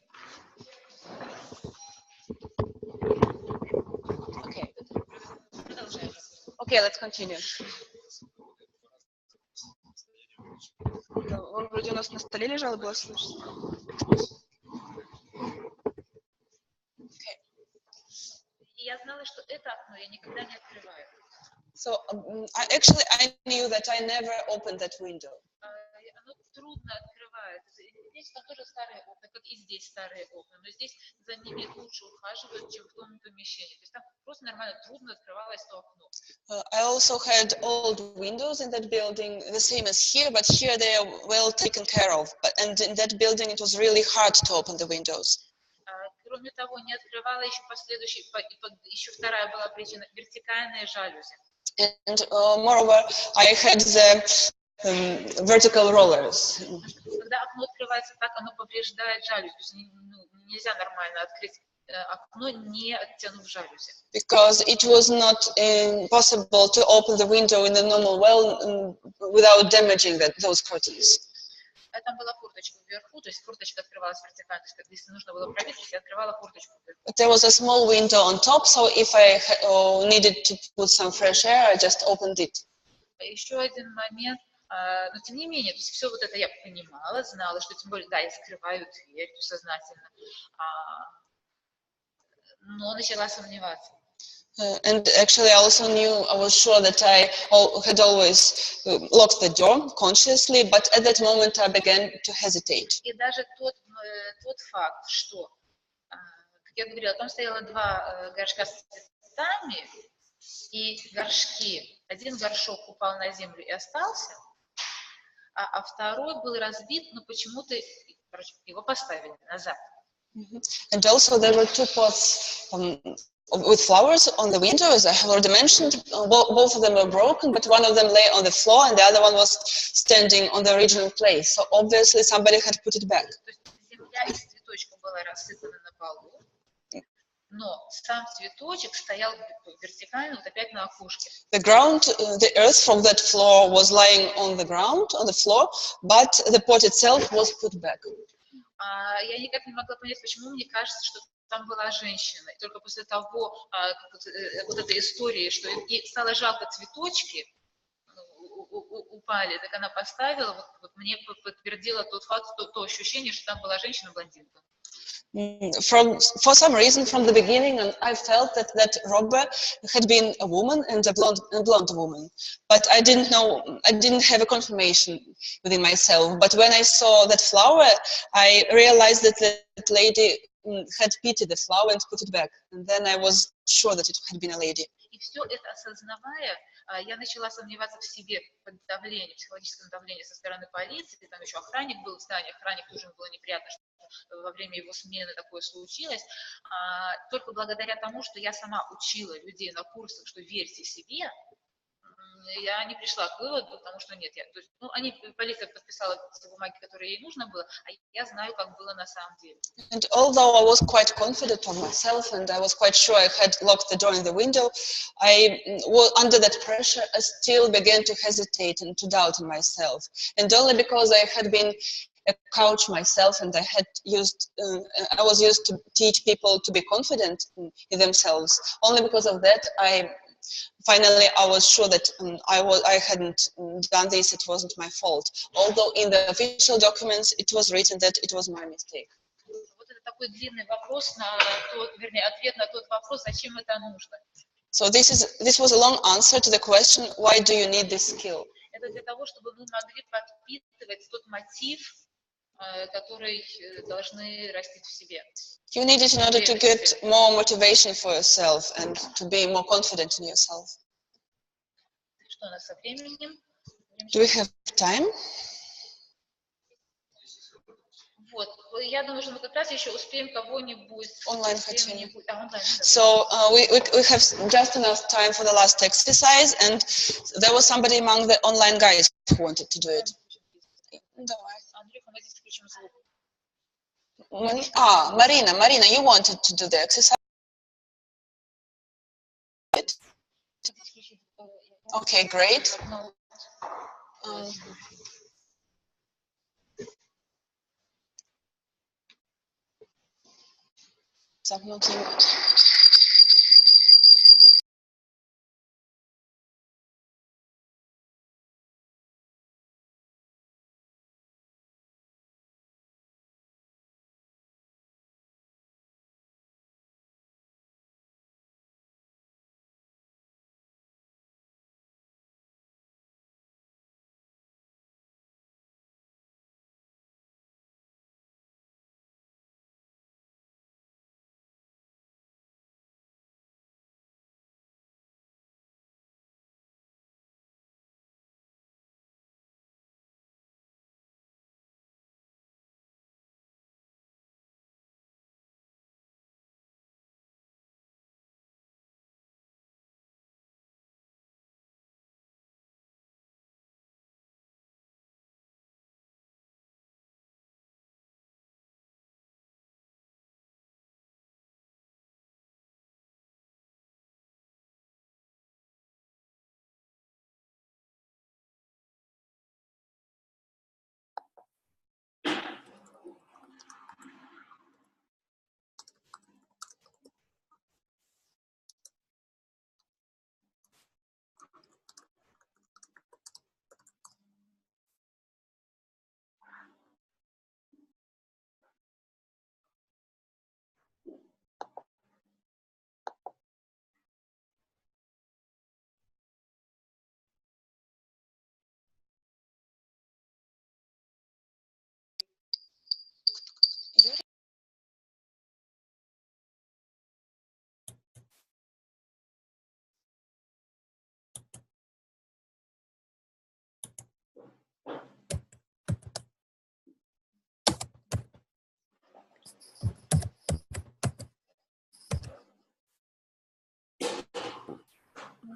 Okay, let's continue. Он вроде у нас на столе лежал, было слышно. Я знала, что это окно я никогда не открываю. So I knew that I never opened that window. Оно трудно открывается. Здесь там тоже старые окна, как и здесь старые окна, но здесь за ними лучше ухаживают, чем в том помещении. То есть там просто нормально трудно открывалось то окно. I also had old windows in that building, the same as here, but here they are well taken care of. And in that building it was really hard to open the windows. Кроме того, не открывала еще последующий, еще вторая была причина, вертикальные жалюзи. And moreover, I had the vertical rollers. Когда окно открывается так, оно повреждает жалюзи. То есть нельзя нормально открыть окно, не оттянув жалюзи. Because it was not possible to open the window in the normal way without damaging those curtains. Там была форточка вверху, то есть форточка открывалась вертикально, то есть если нужно было проветрить, я открывала форточку вверху. There was a small window on top, so if I needed to put some fresh air, I just opened it. Еще один момент, но тем не менее, то есть все вот это я понимала, знала, что тем более, да, я закрываю дверь сознательно, но начала сомневаться. And actually, I also knew, I was sure that I had always locked the door consciously, but at that moment I began to hesitate. И даже тот факт, что, как я говорила, там стояло два горшка с цветами, и горшки, один горшок упал на землю и остался, а второй был разбит, но почему-то, короче, его поставили назад. And also there were two pots with flowers on the window, as I have already mentioned. Both of them were broken, but one of them lay on the floor and the other one was standing on the original place. So obviously somebody had put it back. То есть земля из цветочка была рассыпана на полу. но сам цветочек стоял вертикально, вот опять на окошке. The ground, the earth from that floor was lying on the ground, on the floor, but the pot itself was put back. Я никак не могла понять, почему мне кажется, что там была женщина. И только после того, вот этой истории, что ей стало жалко цветочки, упали, так она поставила, вот мне подтвердила тот факт, то ощущение, что там была женщина-блондинка. For some reason, from the beginning, I felt that robber had been a woman and a blonde woman, but I didn't know, I didn't have a confirmation within myself. But when I saw that flower, I realized that that lady had pitied the flower and put it back, and then I was sure that it had been a lady. И все это осознавая, я начала сомневаться в себе под давлением, психологическом давлении со стороны полиции. Там еще охранник был в здании, охранник тоже было неприятно, что во время его смены такое случилось. Только благодаря тому, что я сама учила людей на курсах, что верьте себе, я не пришла к выводу, потому что нет, то есть, полиция подписала те бумаги, которые ей нужно было, а я знаю, как было на самом деле. And although I was quite confident of myself and I was quite sure I had locked the door in the window, I was under that pressure. I still began to hesitate and to doubt in myself, and only because I had been a coach myself and I was used to teach people to be confident in themselves. Only because of that, finally, I was sure that I hadn't done this, it wasn't my fault. Although in the official documents, it was written that it was my mistake. Вот это такой длинный вопрос ответ на тот вопрос, зачем это нужно. So this was a long answer to the question, why do you need this skill? Это для того, чтобы мы могли подпитывать тот мотив, который должны растить в себе. You need it in order to get more motivation for yourself and to be more confident in yourself. Что у нас со временем? Do we have time? Вот, я думаю, что мы как раз еще успеем кого-нибудь. Online хотим. So we have just enough time for the last exercise, and there was somebody among the online guys who wanted to do it. Marina, you wanted to do the exercise? Okay, great.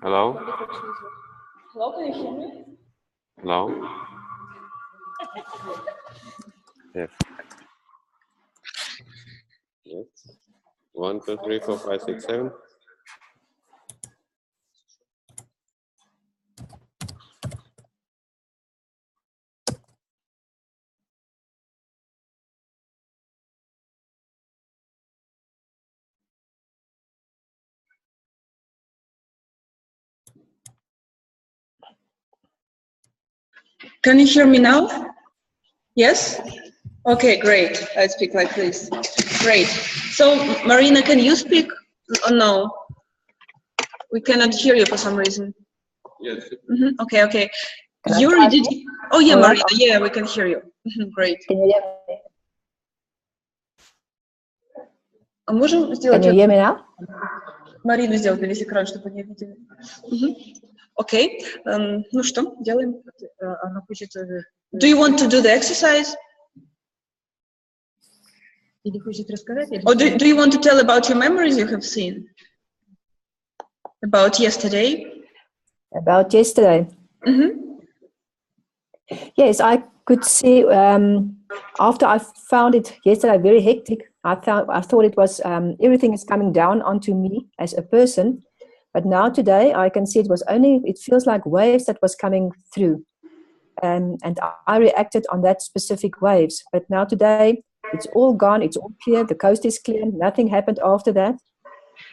Hello? Hello, can you hear me? Hello? Yes. Yes. 1, 2, 3, 4, 5, 6, 7. Can you hear me now? Yes? Okay, great. I speak like this. Great. So, Marina, can you speak? Oh, no. We cannot hear you for some reason. Yes. Okay, okay. Can I Yuri, try did again? you... Oh, yeah, All right. Marina. Yeah, we can hear you. Great. Can you hear me? А можем сделать... Can you hear me now? Марину сделать на весь экран, чтобы не видели. Окей. Ну что, делаем? Она хочет... Do you want to do the exercise? Или хочет рассказать? Or do you want to tell about your memories you have seen? About yesterday? About yesterday. Yes, I could see after I found it yesterday very hectic. I thought it was everything is coming down onto me as a person, but now today I can see it feels like waves that was coming through, and I reacted on that specific waves. But now today it's all gone, it's all clear, the coast is clear, nothing happened after that,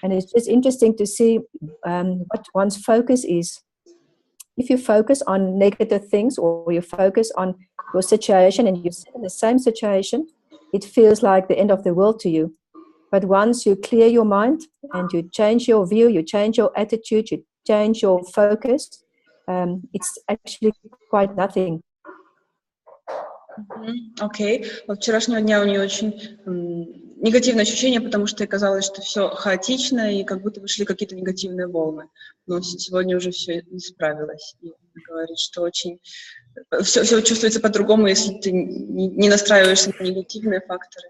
and it's just interesting to see what one's focus is. If you focus on negative things or you focus on your situation and you sit in the same situation, it feels like the end of the world to you. But once you clear your mind and you change your view, you change your attitude, you change your focus, it's actually quite nothing. Окей. От вчерашнего дня у нее очень негативное ощущение, потому что ей казалось, что все хаотично и как будто вышли какие-то негативные волны. Но сегодня уже все исправилось. И она говорит, что очень все чувствуется по-другому, если ты не настраиваешься на негативные факторы.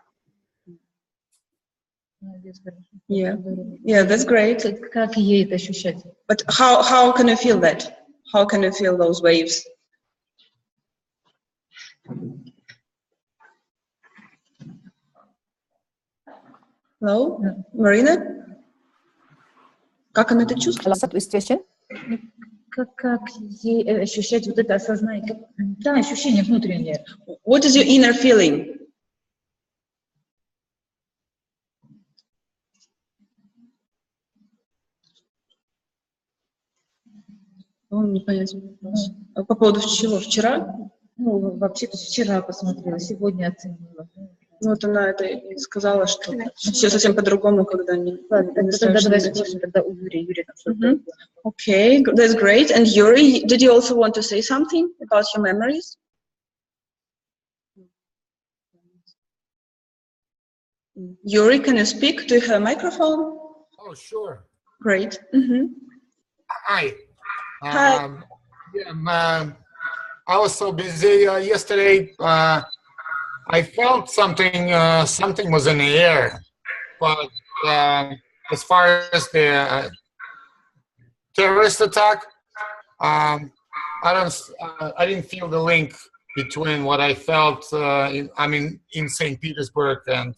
Yeah, that's great. Как ей это ощущать? But how can you feel that? How can you feel those waves? Hello, Marina? Как она это чувствует? Как ей ощущать вот это осознание? Да, ощущение внутреннее. What is your inner feeling? Непонятный вопрос. По поводу чего? Вчера? Ну, вообще-то вчера посмотрела, сегодня оценила. Ну, вот она это и сказала, что все совсем по-другому, когда они... Тогда у Юрия там что-то. Okay, that's great. And Yuri, did you also want to say something about your memories? Yuri, can you speak? Do you have a microphone? Oh, sure. Great. Hi. Hi. I was so busy yesterday. I felt something. Something was in the air, but as far as the terrorist attack, I didn't feel the link between what I felt. In St. Petersburg, and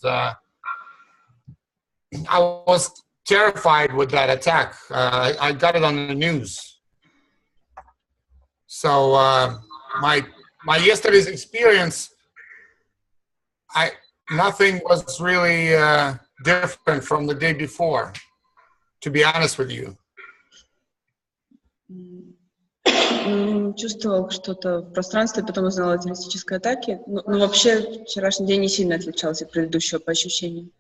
I was terrified with that attack. I got it on the news. So my yesterday's experience, nothing was really different from the day before, to be honest with you. Чувствовал что-то в пространстве, потом узнал о террористической атаке. Но вообще вчерашний день не сильно отличался от предыдущего по ощущениям.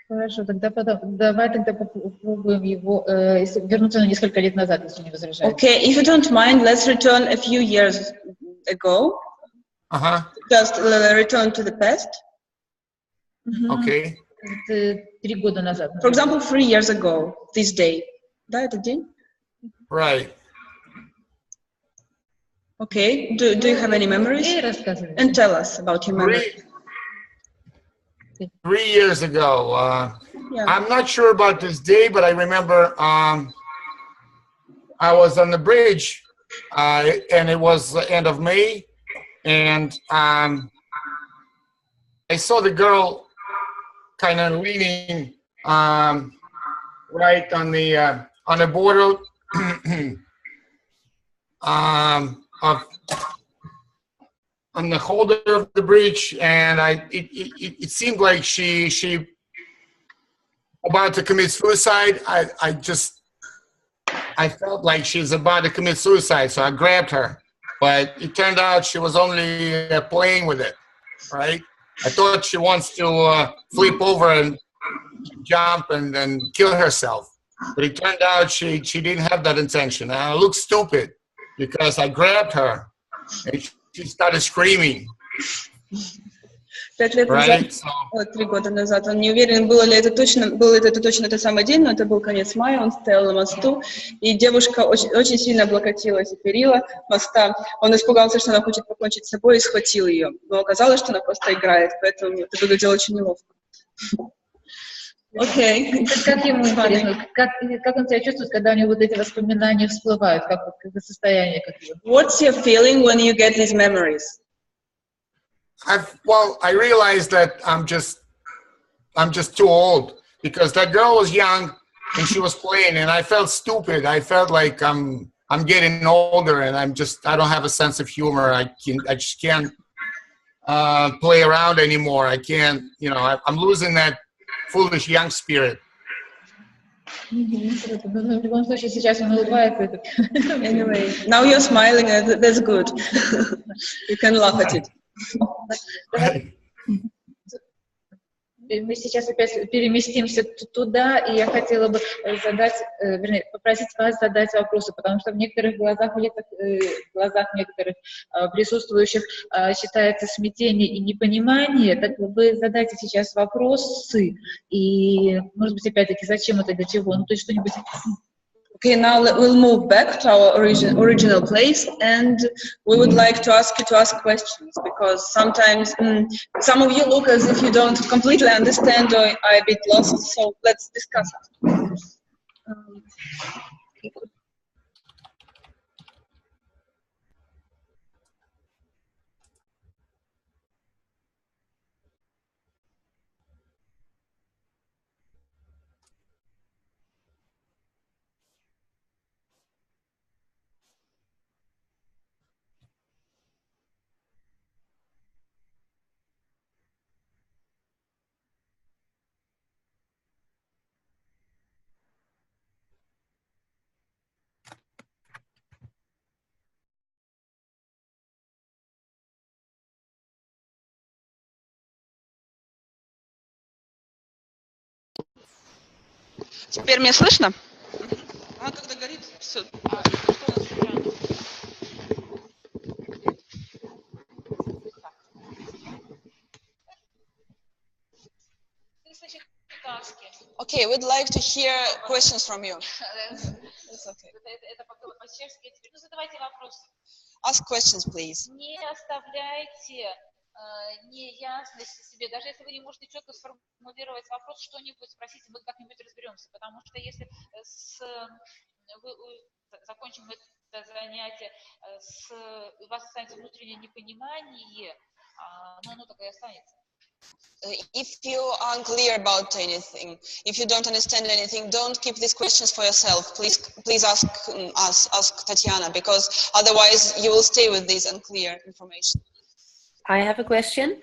Хорошо, давай тогда попробуем его вернуться на несколько лет назад, если не возражаете. Okay, if you don't mind, let's return a few years ago. Just return to the past. Okay. 3 года назад. For example, 3 years ago, this day. Да, этот день? Right. Okay. Do you have any memories? And tell us about your memories. 3 years ago. Yeah. I'm not sure about this day, but I remember I was on the bridge, and it was the end of May, and I saw the girl kind of leaning right on the border of on the holder of the breech, and it seemed like she about to commit suicide. I felt like she's about to commit suicide, so I grabbed her. But it turned out she was only playing with it, right? I thought she wants to flip over and jump and kill herself. But it turned out she didn't have that intention. And I looked stupid because I grabbed her and she started screaming. 5 лет Right? назад, вот 3 года назад, он не уверен, был ли это точно этот самый день, но это был конец мая, он стоял на мосту, и девушка очень сильно облокотилась о перила моста. Он испугался, что она хочет покончить с собой, и схватил ее. Но оказалось, что она просто играет, поэтому это выглядело очень неловко. Окей. Как ему интересно, как он себя чувствует, когда у него вот эти воспоминания всплывают, как состояние какое? What's your feeling when you get these memories? I realized that I'm just too old, because that girl was young and she was playing, and I felt stupid. I felt like I'm getting older, and I don't have a sense of humor. I just can't play around anymore. I can't, I'm losing that foolish young spirit. В любом случае, сейчас он улыбается. Anyway, now you're smiling, that's good. You can laugh at it. Мы сейчас опять переместимся туда, и я хотела бы попросить вас задать вопросы, потому что в некоторых глазах некоторых присутствующих считается смятение и непонимание. Так вы задайте сейчас вопросы, и, может быть, опять-таки, зачем это, для чего? Ну, то есть что-нибудь... Okay, now we'll move back to our original place, and we would like to ask you to ask questions, because sometimes some of you look as if you don't completely understand or are a bit lost, so let's discuss it. Теперь меня слышно? А когда горит, все. Okay, we'd like to hear questions from you. It's okay. Ask questions, please. Не оставляйте неясности себе. Даже если вы не можете четко сформулировать вопрос, что-нибудь спросите, мы как-нибудь разберемся. Потому что если закончим это занятие, у вас останется внутреннее непонимание, но оно так и останется. If you are unclear about anything, if you don't understand anything, don't keep these questions for yourself. Please ask us, ask Tatiana, because otherwise you will stay with this unclear information. I have a question.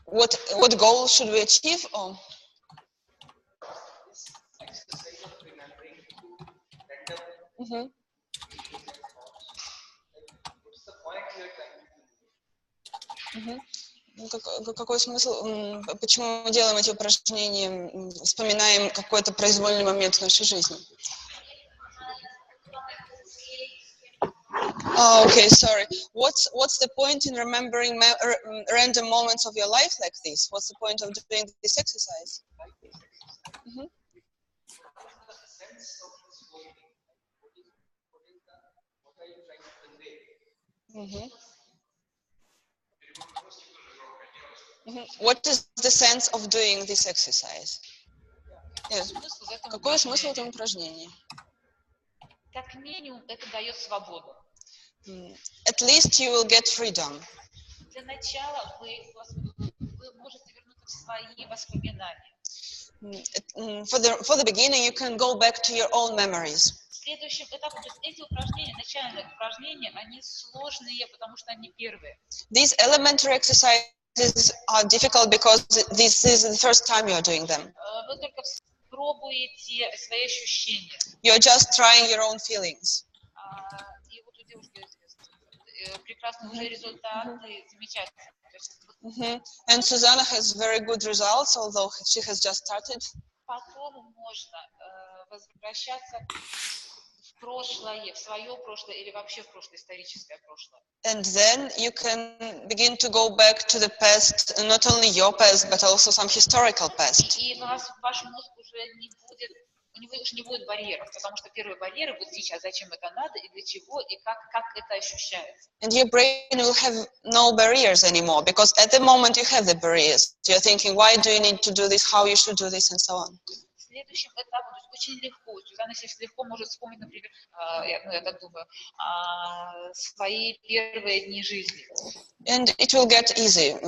What goal should we achieve? Oh. Mm-hmm. Какой смысл? Почему мы делаем эти упражнения? Вспоминаем какой-то произвольный момент в нашей жизни. Oh, okay, sorry. What's the point in remembering random moments of your life like this? What's the point of doing this exercise? Mm-hmm. Mm-hmm. Mm-hmm. What is the sense of doing this exercise? Yes. Смысл в этом Какой смысл в упражнении? этом упражнении? Как минимум, это дает свободу. At least you will get freedom. Для начала вы можете вернуться в свои воспоминания. For the beginning, you can go back to your own memories. Следующим этапом, то есть эти упражнения, начальные упражнения, они сложные, потому что они первые. These elementary exercises are difficult because this is the first time you are doing them. Вы только пробуете свои ощущения. You are just trying your own feelings. И вот у девушки прекрасные уже результаты, замечательные. And Susanna has very good results, although she has just started. Потом можно возвращаться в прошлое, в свое прошлое или вообще в прошлое, историческое прошлое. And then you can begin to go back to the past, not only your past, but also some historical past. И ваш мозг уже не будет, у него уже не будет барьеров, потому что первые барьеры вот сейчас, зачем это надо и для чего, и как это ощущается. And your brain will have no barriers anymore, because at the moment you have the barriers. You're thinking, why do you need to do this, how you should do this, and so on. Следующим этапом, то есть очень легко, Сюзанна сейчас легко может вспомнить, например, я так думаю, свои первые дни жизни. And it will get easy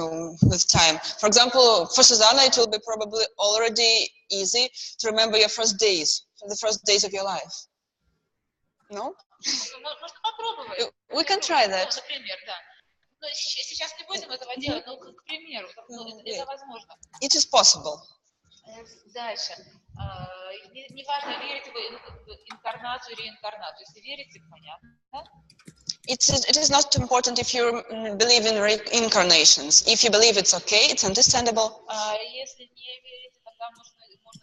with time. For example, for Susanna, it will be probably already easy to remember your first days, the first days of your life. No? Можно попробовать. We can try that. Например, да. Но сейчас не будем этого делать, но, к примеру, это возможно. It is possible. Дальше. Неважно, верите вы в инкарнацию, реинкарнацию. Если верите, понятно. It is not important if you believe in reincarnations. If you believe it's okay, it's understandable. Если не верите, тогда можно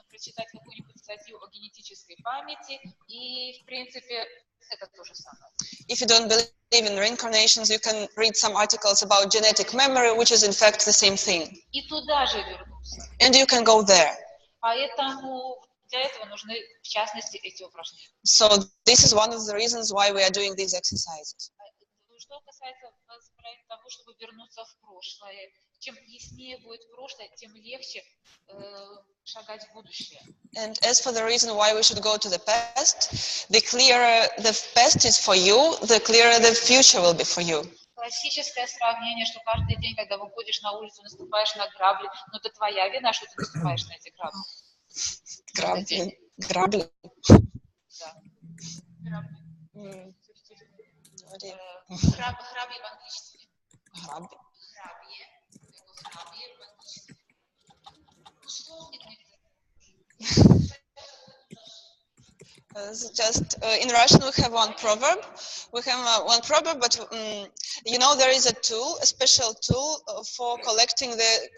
прочитать какую-нибудь статью о генетической памяти, и, в принципе, это то же самое. If you don't believe in reincarnations, you can read some articles about genetic memory, which is in fact the same thing. И туда же вернуться. And you can go there. Поэтому для этого нужны, в частности, эти упражнения. So this is one of the reasons why we are doing these exercises. Что касается того, чтобы вернуться в прошлое, чем яснее будет прошлое, тем легче шагать в будущее. And as for the reason why we should go to the past, the clearer the past is for you, the clearer the future will be for you. Классическое сравнение, что каждый день, когда выходишь на улицу, наступаешь на грабли, но это твоя вина, что ты наступаешь на эти грабли. Грабли. Да. Грабли в английском. Грабли. Грабли в английском. Что Just in Russian we have one proverb. We have one proverb, but you know there is a tool, a special tool for collecting the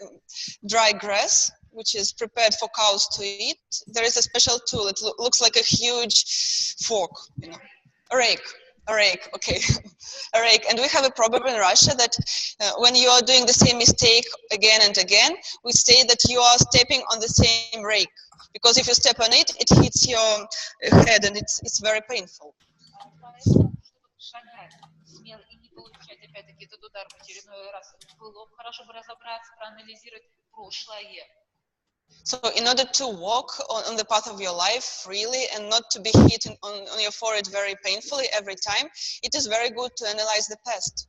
dry grass, which is prepared for cows to eat. There is a special tool. It looks like a huge fork, you know, a rake. A rake, okay, a rake. And we have a proverb in Russia that when you are doing the same mistake again and again, we say that you are stepping on the same rake. Because if you step on it, it hits your head and it's very painful. So in order to walk on the path of your life freely and not to be hit on your forehead very painfully every time, it is very good to analyze the past.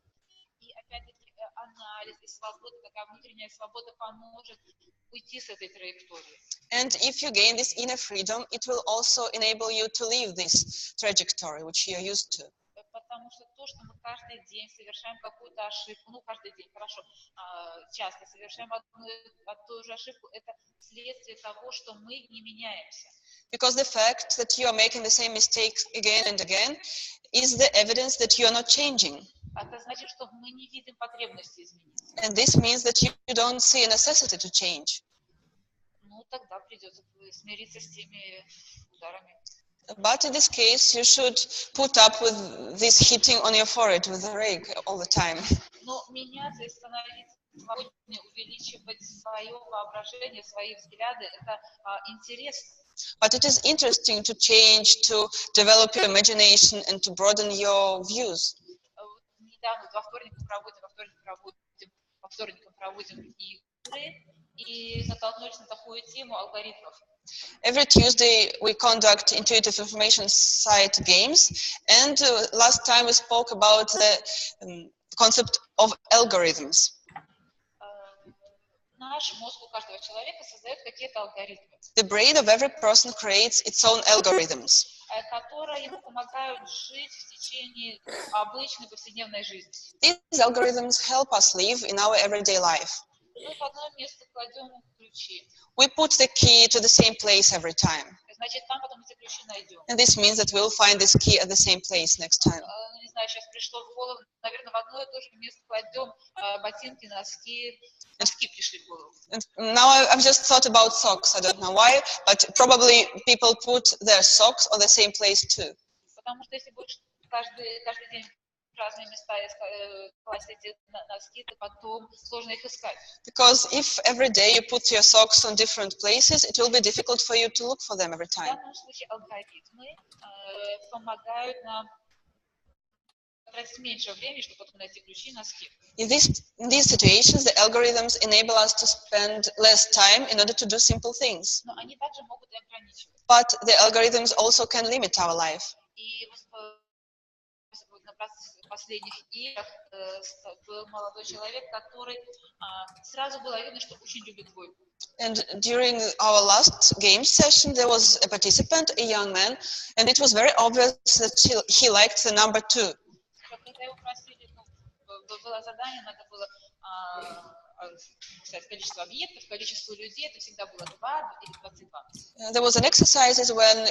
And if you gain this inner freedom, it will also enable you to leave this trajectory which you are used to. Потому что то, что мы каждый день совершаем какую-то ошибку, ну каждый день, хорошо, часто совершаем одну и ту же ошибку, это следствие того, что мы не меняемся. Because the fact that you are making the same mistakes again and again is the evidence that you are not changing. Это значит, что мы не видим потребности измениться. And this means that you don't see a necessity to change. Ну тогда придется смириться с теми ударами. But in this case, you should put up with this hitting on your forehead with the rake all the time. Но меняться и становиться свободнее, увеличивать свое воображение, свои взгляды, это интересно. But it is interesting to change, to develop your imagination and to broaden your views. Недавно во вторникам проводим игры, и натолкнулись на такую тему алгоритмов. Every Tuesday we conduct intuitive information site games, and last time we spoke about the concept of algorithms. Наш мозг у каждого человека создает какие-то алгоритмы. The brain of every person creates its own algorithms. Которые ему помогают жить в течение обычной повседневной жизни. These algorithms help us live in our everyday life. Мы в одно место кладем ключи. We put the key to the same place every time. Значит, там потом эти ключи найдем. And this means that we'll find this key at the same place next time. Не знаю, сейчас пришло в голову, наверное, в одно и то же место кладем ботинки, носки. Носки пришли в голову. Now I've just thought about socks. I don't know why, but probably people put their socks on the same place too. Потому что если будешь каждый день в разные места класть эти носки, то потом сложно их искать. Because if every day you put your socks on different places, it will be difficult for you to look for them every time. В данном случае алгоритмы помогают нам тратить меньше времени, чтобы потом найти ключи и носки. In these situations, the algorithms enable us to spend less time in order to do simple things. Но они также могут и ограничивать. But the algorithms also can limit our life. И на последних играх был молодой человек, который сразу было видно, что очень любит двойку. And during our last game session, there was a participant, a young man, and it was very obvious that he liked the number 2. Когда его просили, было задание, надо было количество объектов, количество людей, это всегда было 2 или 22. There was an exercise when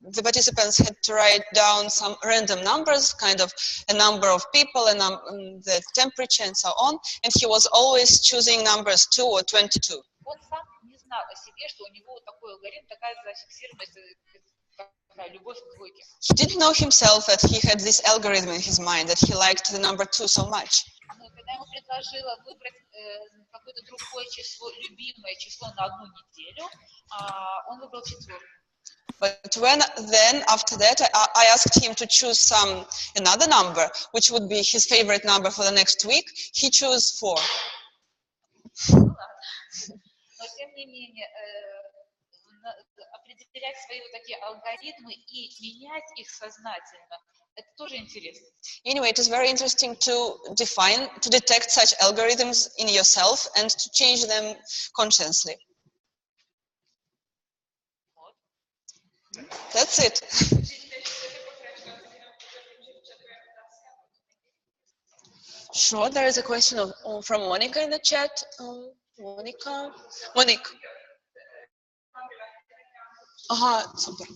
the participants had to write down some random numbers, kind of a number of people, and the temperature and so on, and he was always choosing numbers 2 or 22. Он сам не знал о себе, что у него такой алгоритм, такая зафиксированность, такая любовь к двойке. He didn't know himself that he had this algorithm in his mind, that he liked the number 2 so much. Когда ему предложила выбрать какое-то другое число, любимое число на одну неделю, он выбрал 4. But then after that, I asked him to choose another number, which would be his favorite number for the next week. He chose 4. Но тем не менее, определять свои вот такие алгоритмы и менять их сознательно, это тоже интересно. Anyway, it is very interesting to detect such algorithms in yourself and to change them consciously. That's it. Sure, there is a question from Monica in the chat. Monique. Ага, супер.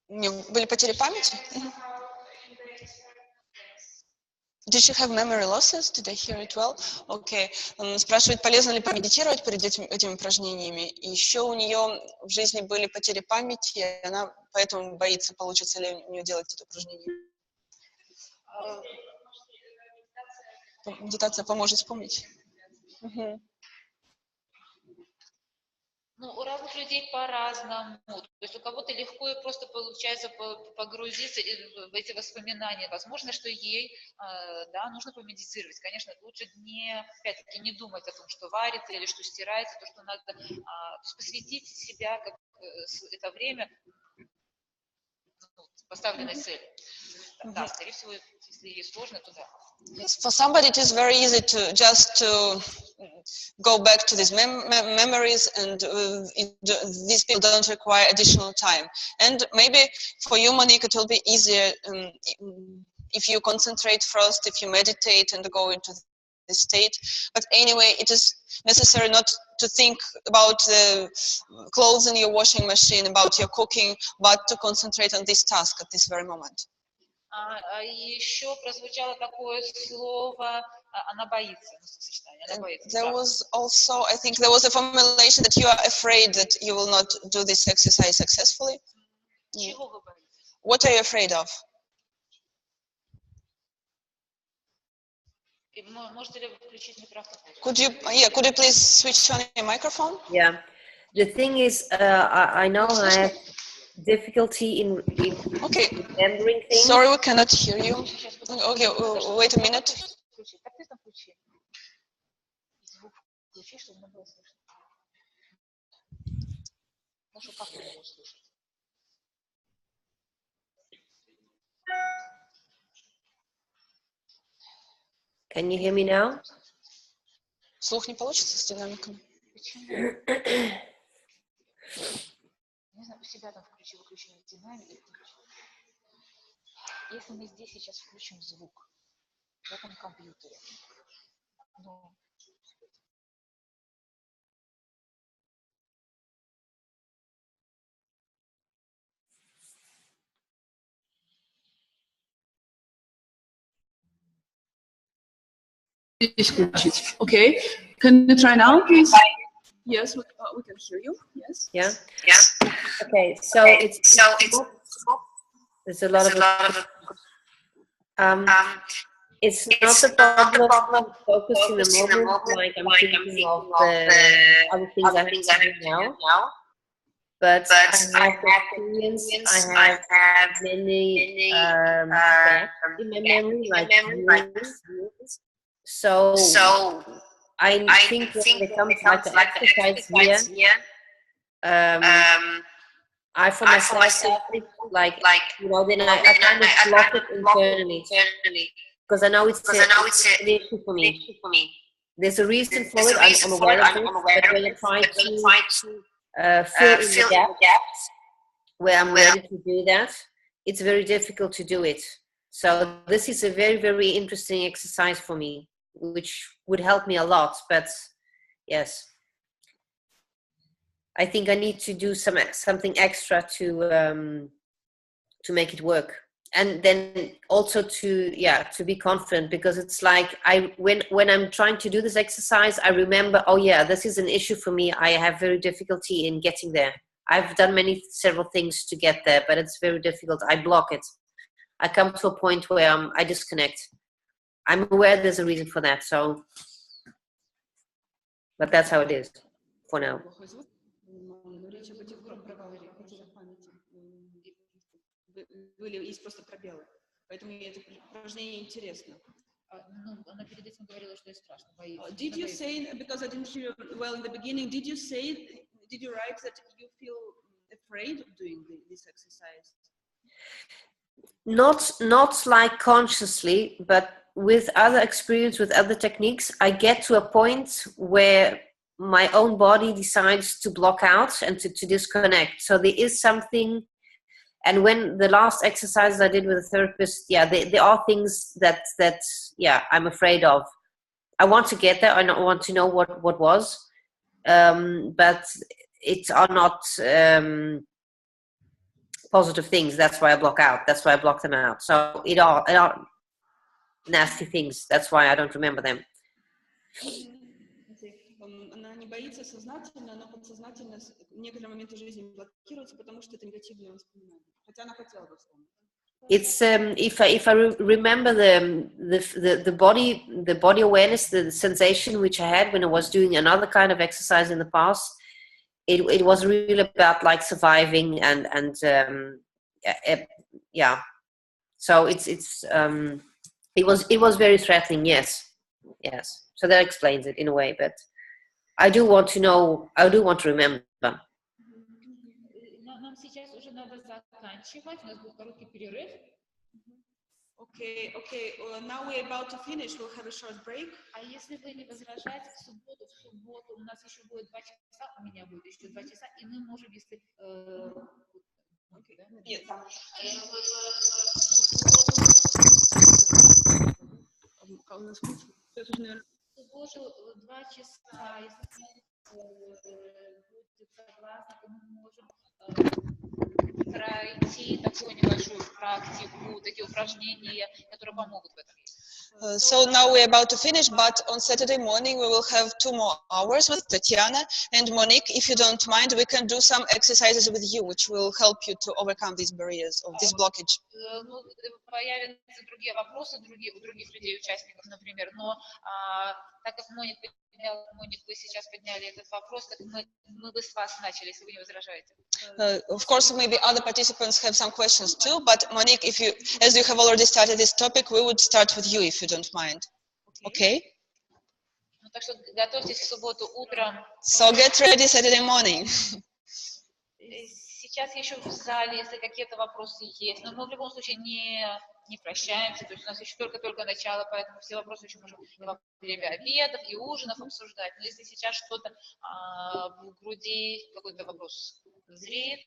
У нее были потери памяти? Did she have memory losses? Did I hear it well? Okay. Спрашивает, полезно ли помедитировать перед этими упражнениями. И еще у нее в жизни были потери памяти, и она поэтому боится, получится ли у нее делать это упражнение. Медитация поможет вспомнить. Ну, у разных людей по-разному. То есть у кого-то легко и просто получается погрузиться в эти воспоминания. Возможно, что ей, да, нужно помедитировать. Конечно, лучше опять-таки, не думать о том, что варится или что стирается, то, что надо, то есть посвятить себя это время поставленной цели. Да, скорее всего, если ей сложно, то да. Yes, for somebody it is very easy to just go back to these memories, and these people don't require additional time. And maybe for you, Monique, it will be easier if you concentrate first, if you meditate and go into the state. But anyway, it is necessary not to think about the clothes in your washing machine, about your cooking, but to concentrate on this task at this very moment. Еще прозвучало такое слово, она боится, сочетание, она боится. There was also, I think, there was a formulation that you are afraid that you will not do this exercise successfully. Чего вы боитесь? What are you afraid of? Можете ли вы включить микрофон? Could you please switch on your microphone? Yeah. The thing is, I know I have difficulty in remembering things. Sorry, we cannot hear you. Okay, wait a minute. Can you hear me now? Слух не получится с динамиком? Не знаю, у себя там выключение динамики. Если мы здесь сейчас включим звук в этом компьютере, ну, Okay, can you try now, please? Yes, we can hear you. Yes. Yeah. Okay, so it's there's a lot of it's not the problem of focusing the moment, like I'm thinking of the other things I have to do now. But I have experience, I have many gaps in my memory, like years. So I think when it comes like the exercise here, I for myself like you know, then I kind of block it internally because I know it's an issue for me. There's a reason for it. I'm aware of it, but when I try to fill in the gaps where I'm ready to do that, it's very difficult to do it. So this is a very, very interesting exercise for me, which would help me a lot. But yes, I think I need to do something extra to make it work, and then also to be confident, because it's like when I'm trying to do this exercise, I remember, oh yeah, this is an issue for me. I have very difficulty in getting there. I've done several things to get there, but it's very difficult. I block it. I come to a point where I disconnect. I'm aware there's a reason for that, so, but that's how it is for now. Есть просто пробелы, поэтому мне это упражнение интересно. Она перед этим говорила, что ей страшно, боится. Did you say, because I didn't hear well in the beginning, did you write that you feel afraid of doing this exercise? Not like consciously, but with other experience, with other techniques, I get to a point where my own body decides to block out and to disconnect. So there is something. And when the last exercises I did with a therapist, there are things that I'm afraid of. I want to get there. I want to know what was, but it are not positive things. That's why I block out. That's why I block them out. So it are nasty things. That's why I don't remember them. Она не боится сознательно, но подсознательно некоторые моменты жизни блокируются, потому что это негативные воспоминания. Хотя она хотела бы вспомнить. It's if I remember the body awareness, the sensation which I had when I was doing another kind of exercise in the past, it was really about like surviving and So it was very threatening. Yes. So that explains it in a way, but I do want to know. I do want to remember. Нам сейчас уже надо заканчивать. У нас будет короткий перерыв. Okay. Now we're about to finish. We'll have a short break. А если вы не возражаете, в субботу у нас еще будет 2 часа, у меня будет еще 2 часа, и мы можем, если... Нет. В субботу 2 часа, если будете согласны, то мы можем пройти такую небольшую практику, такие упражнения, которые помогут в этом. So now we're about to finish, but on Saturday morning we will have 2 more hours with Tatiana and Monique. If you don't mind, we can do some exercises with you, which will help you to overcome these barriers of this blockage. Ну, появятся другие вопросы у других людей, участников, например, но так как Моник, вы сейчас подняли этот вопрос, так мы бы с вас начали, если вы не возражаете. Of course, maybe other participants have some questions too, but Monique, as you have already started this topic, we would start with you if you don't mind. Okay? Ну, так что готовьтесь в субботу утром. So get ready Saturday morning. Сейчас еще в зале, если какие-то вопросы есть, но мы в любом случае не прощаемся, то есть у нас еще только начало, поэтому все вопросы еще можем во время обедов и ужинов обсуждать. Но если сейчас что-то в груди, какой-то вопрос зреет.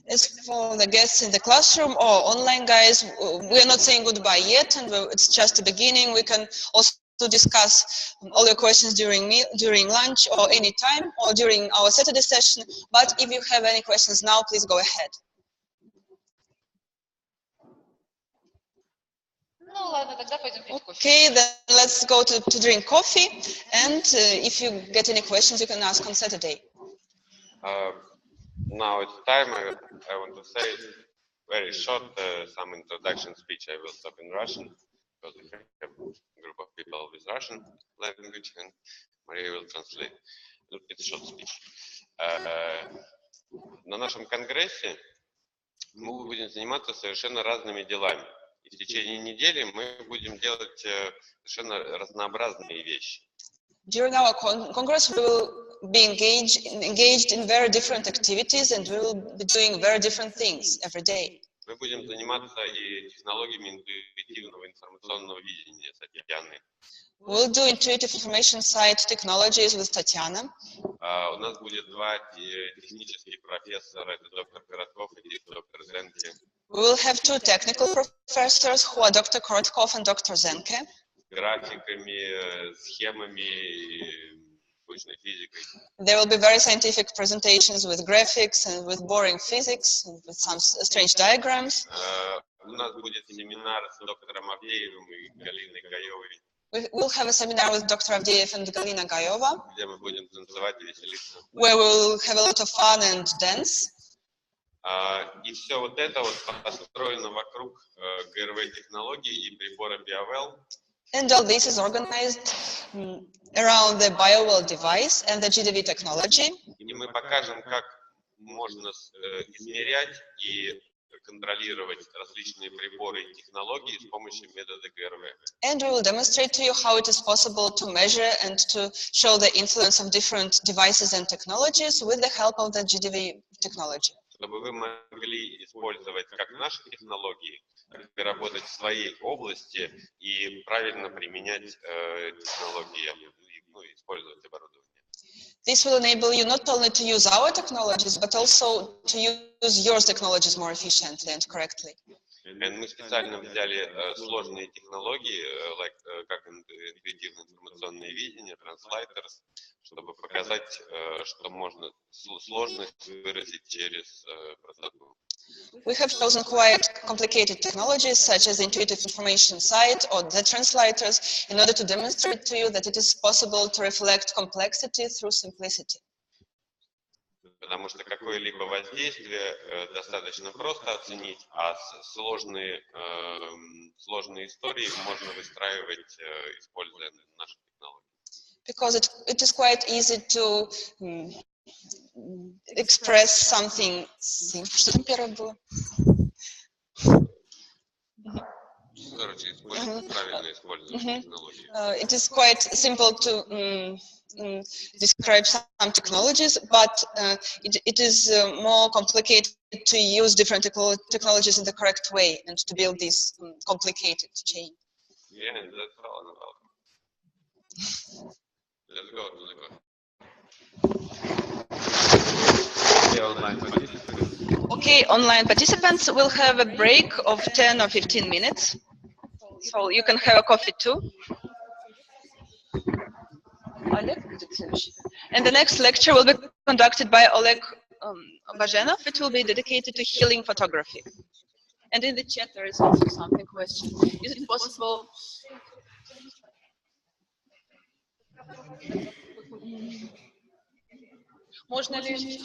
As for the guests in the classroom or online guys, we are not saying goodbye yet, and it's just the beginning. We can also discuss all your questions during lunch or any time or during our Saturday session. But if you have any questions now, please go ahead. Ну ладно, тогда пойдем пить кофе. Okay, then let's go to drink coffee. And if you get any questions, you can ask on Saturday. Now it's time. I want to say very short some introduction speech. I will talk in Russian because we have a group of people with Russian language, and Maria will translate. It's short speech. На нашем конгрессе мы будем заниматься совершенно разными делами. И в течение недели мы будем делать совершенно разнообразные вещи. During our Congress, we will be engaged in very different activities, and we will be doing very different things every day. Мы будем заниматься и технологиями интуитивного информационного видения с Татьяной. We'll do intuitive information site technologies with Tatiana. У нас будет 2 технических профессора, это доктор Коротков и доктор Зенке. We will have 2 technical professors who are Dr. Korotkov and Dr. Zenke. Графиками, схемами, скучной физикой. There will be very scientific presentations with graphics and with boring physics, and with some strange diagrams. У нас будет семинар с доктором Авдеевым и Галиной Гаевой. We'll have a seminar with Dr. Avdeev and Galina Gayova, где мы будем танцевать и веселиться. where we'll have a lot of fun and dance. И все вот это вот построено вокруг ГРВ-технологий и прибора BioWell. And all this is organized around the BioWell device and the GDV technology. И мы покажем, как можно измерять и контролировать различные приборы и технологии с помощью метода ГРВ. And we will demonstrate to you how it is possible to measure and to show the influence of different devices and technologies with the help of the GDV technology. Чтобы вы могли использовать как наши технологии, так и работать в своей области и правильно применять технологии, ну, использовать оборудование. This will enable you not only to use our technologies, but also to use your technologies more efficiently and correctly. Мы специально взяли сложные технологии, как интуитивное информационное видение, Translators, чтобы показать, что можно сложность выразить через простоту. We have chosen quite complicated technologies such as the intuitive information site or the translators in order to demonstrate to you that it is possible to reflect complexity through simplicity. Потому что какое-либо воздействие достаточно просто оценить, а сложные истории можно выстраивать, используя наши технологии. Because it is quite easy to express something. Что там первое было? Короче, правильно использовать технологии. It is quite simple to describe some technologies, but it is more complicated to use different technologies in the correct way and to build this complicated chain. Yeah, that's all about. Let's go to the Okay, online participants will have a break of 10 or 15 minutes. So you can have a coffee too. And the next lecture will be conducted by Oleg Bajenov. It will be dedicated to healing photography. And in the chat there is also something question. Is it possible Можно ли...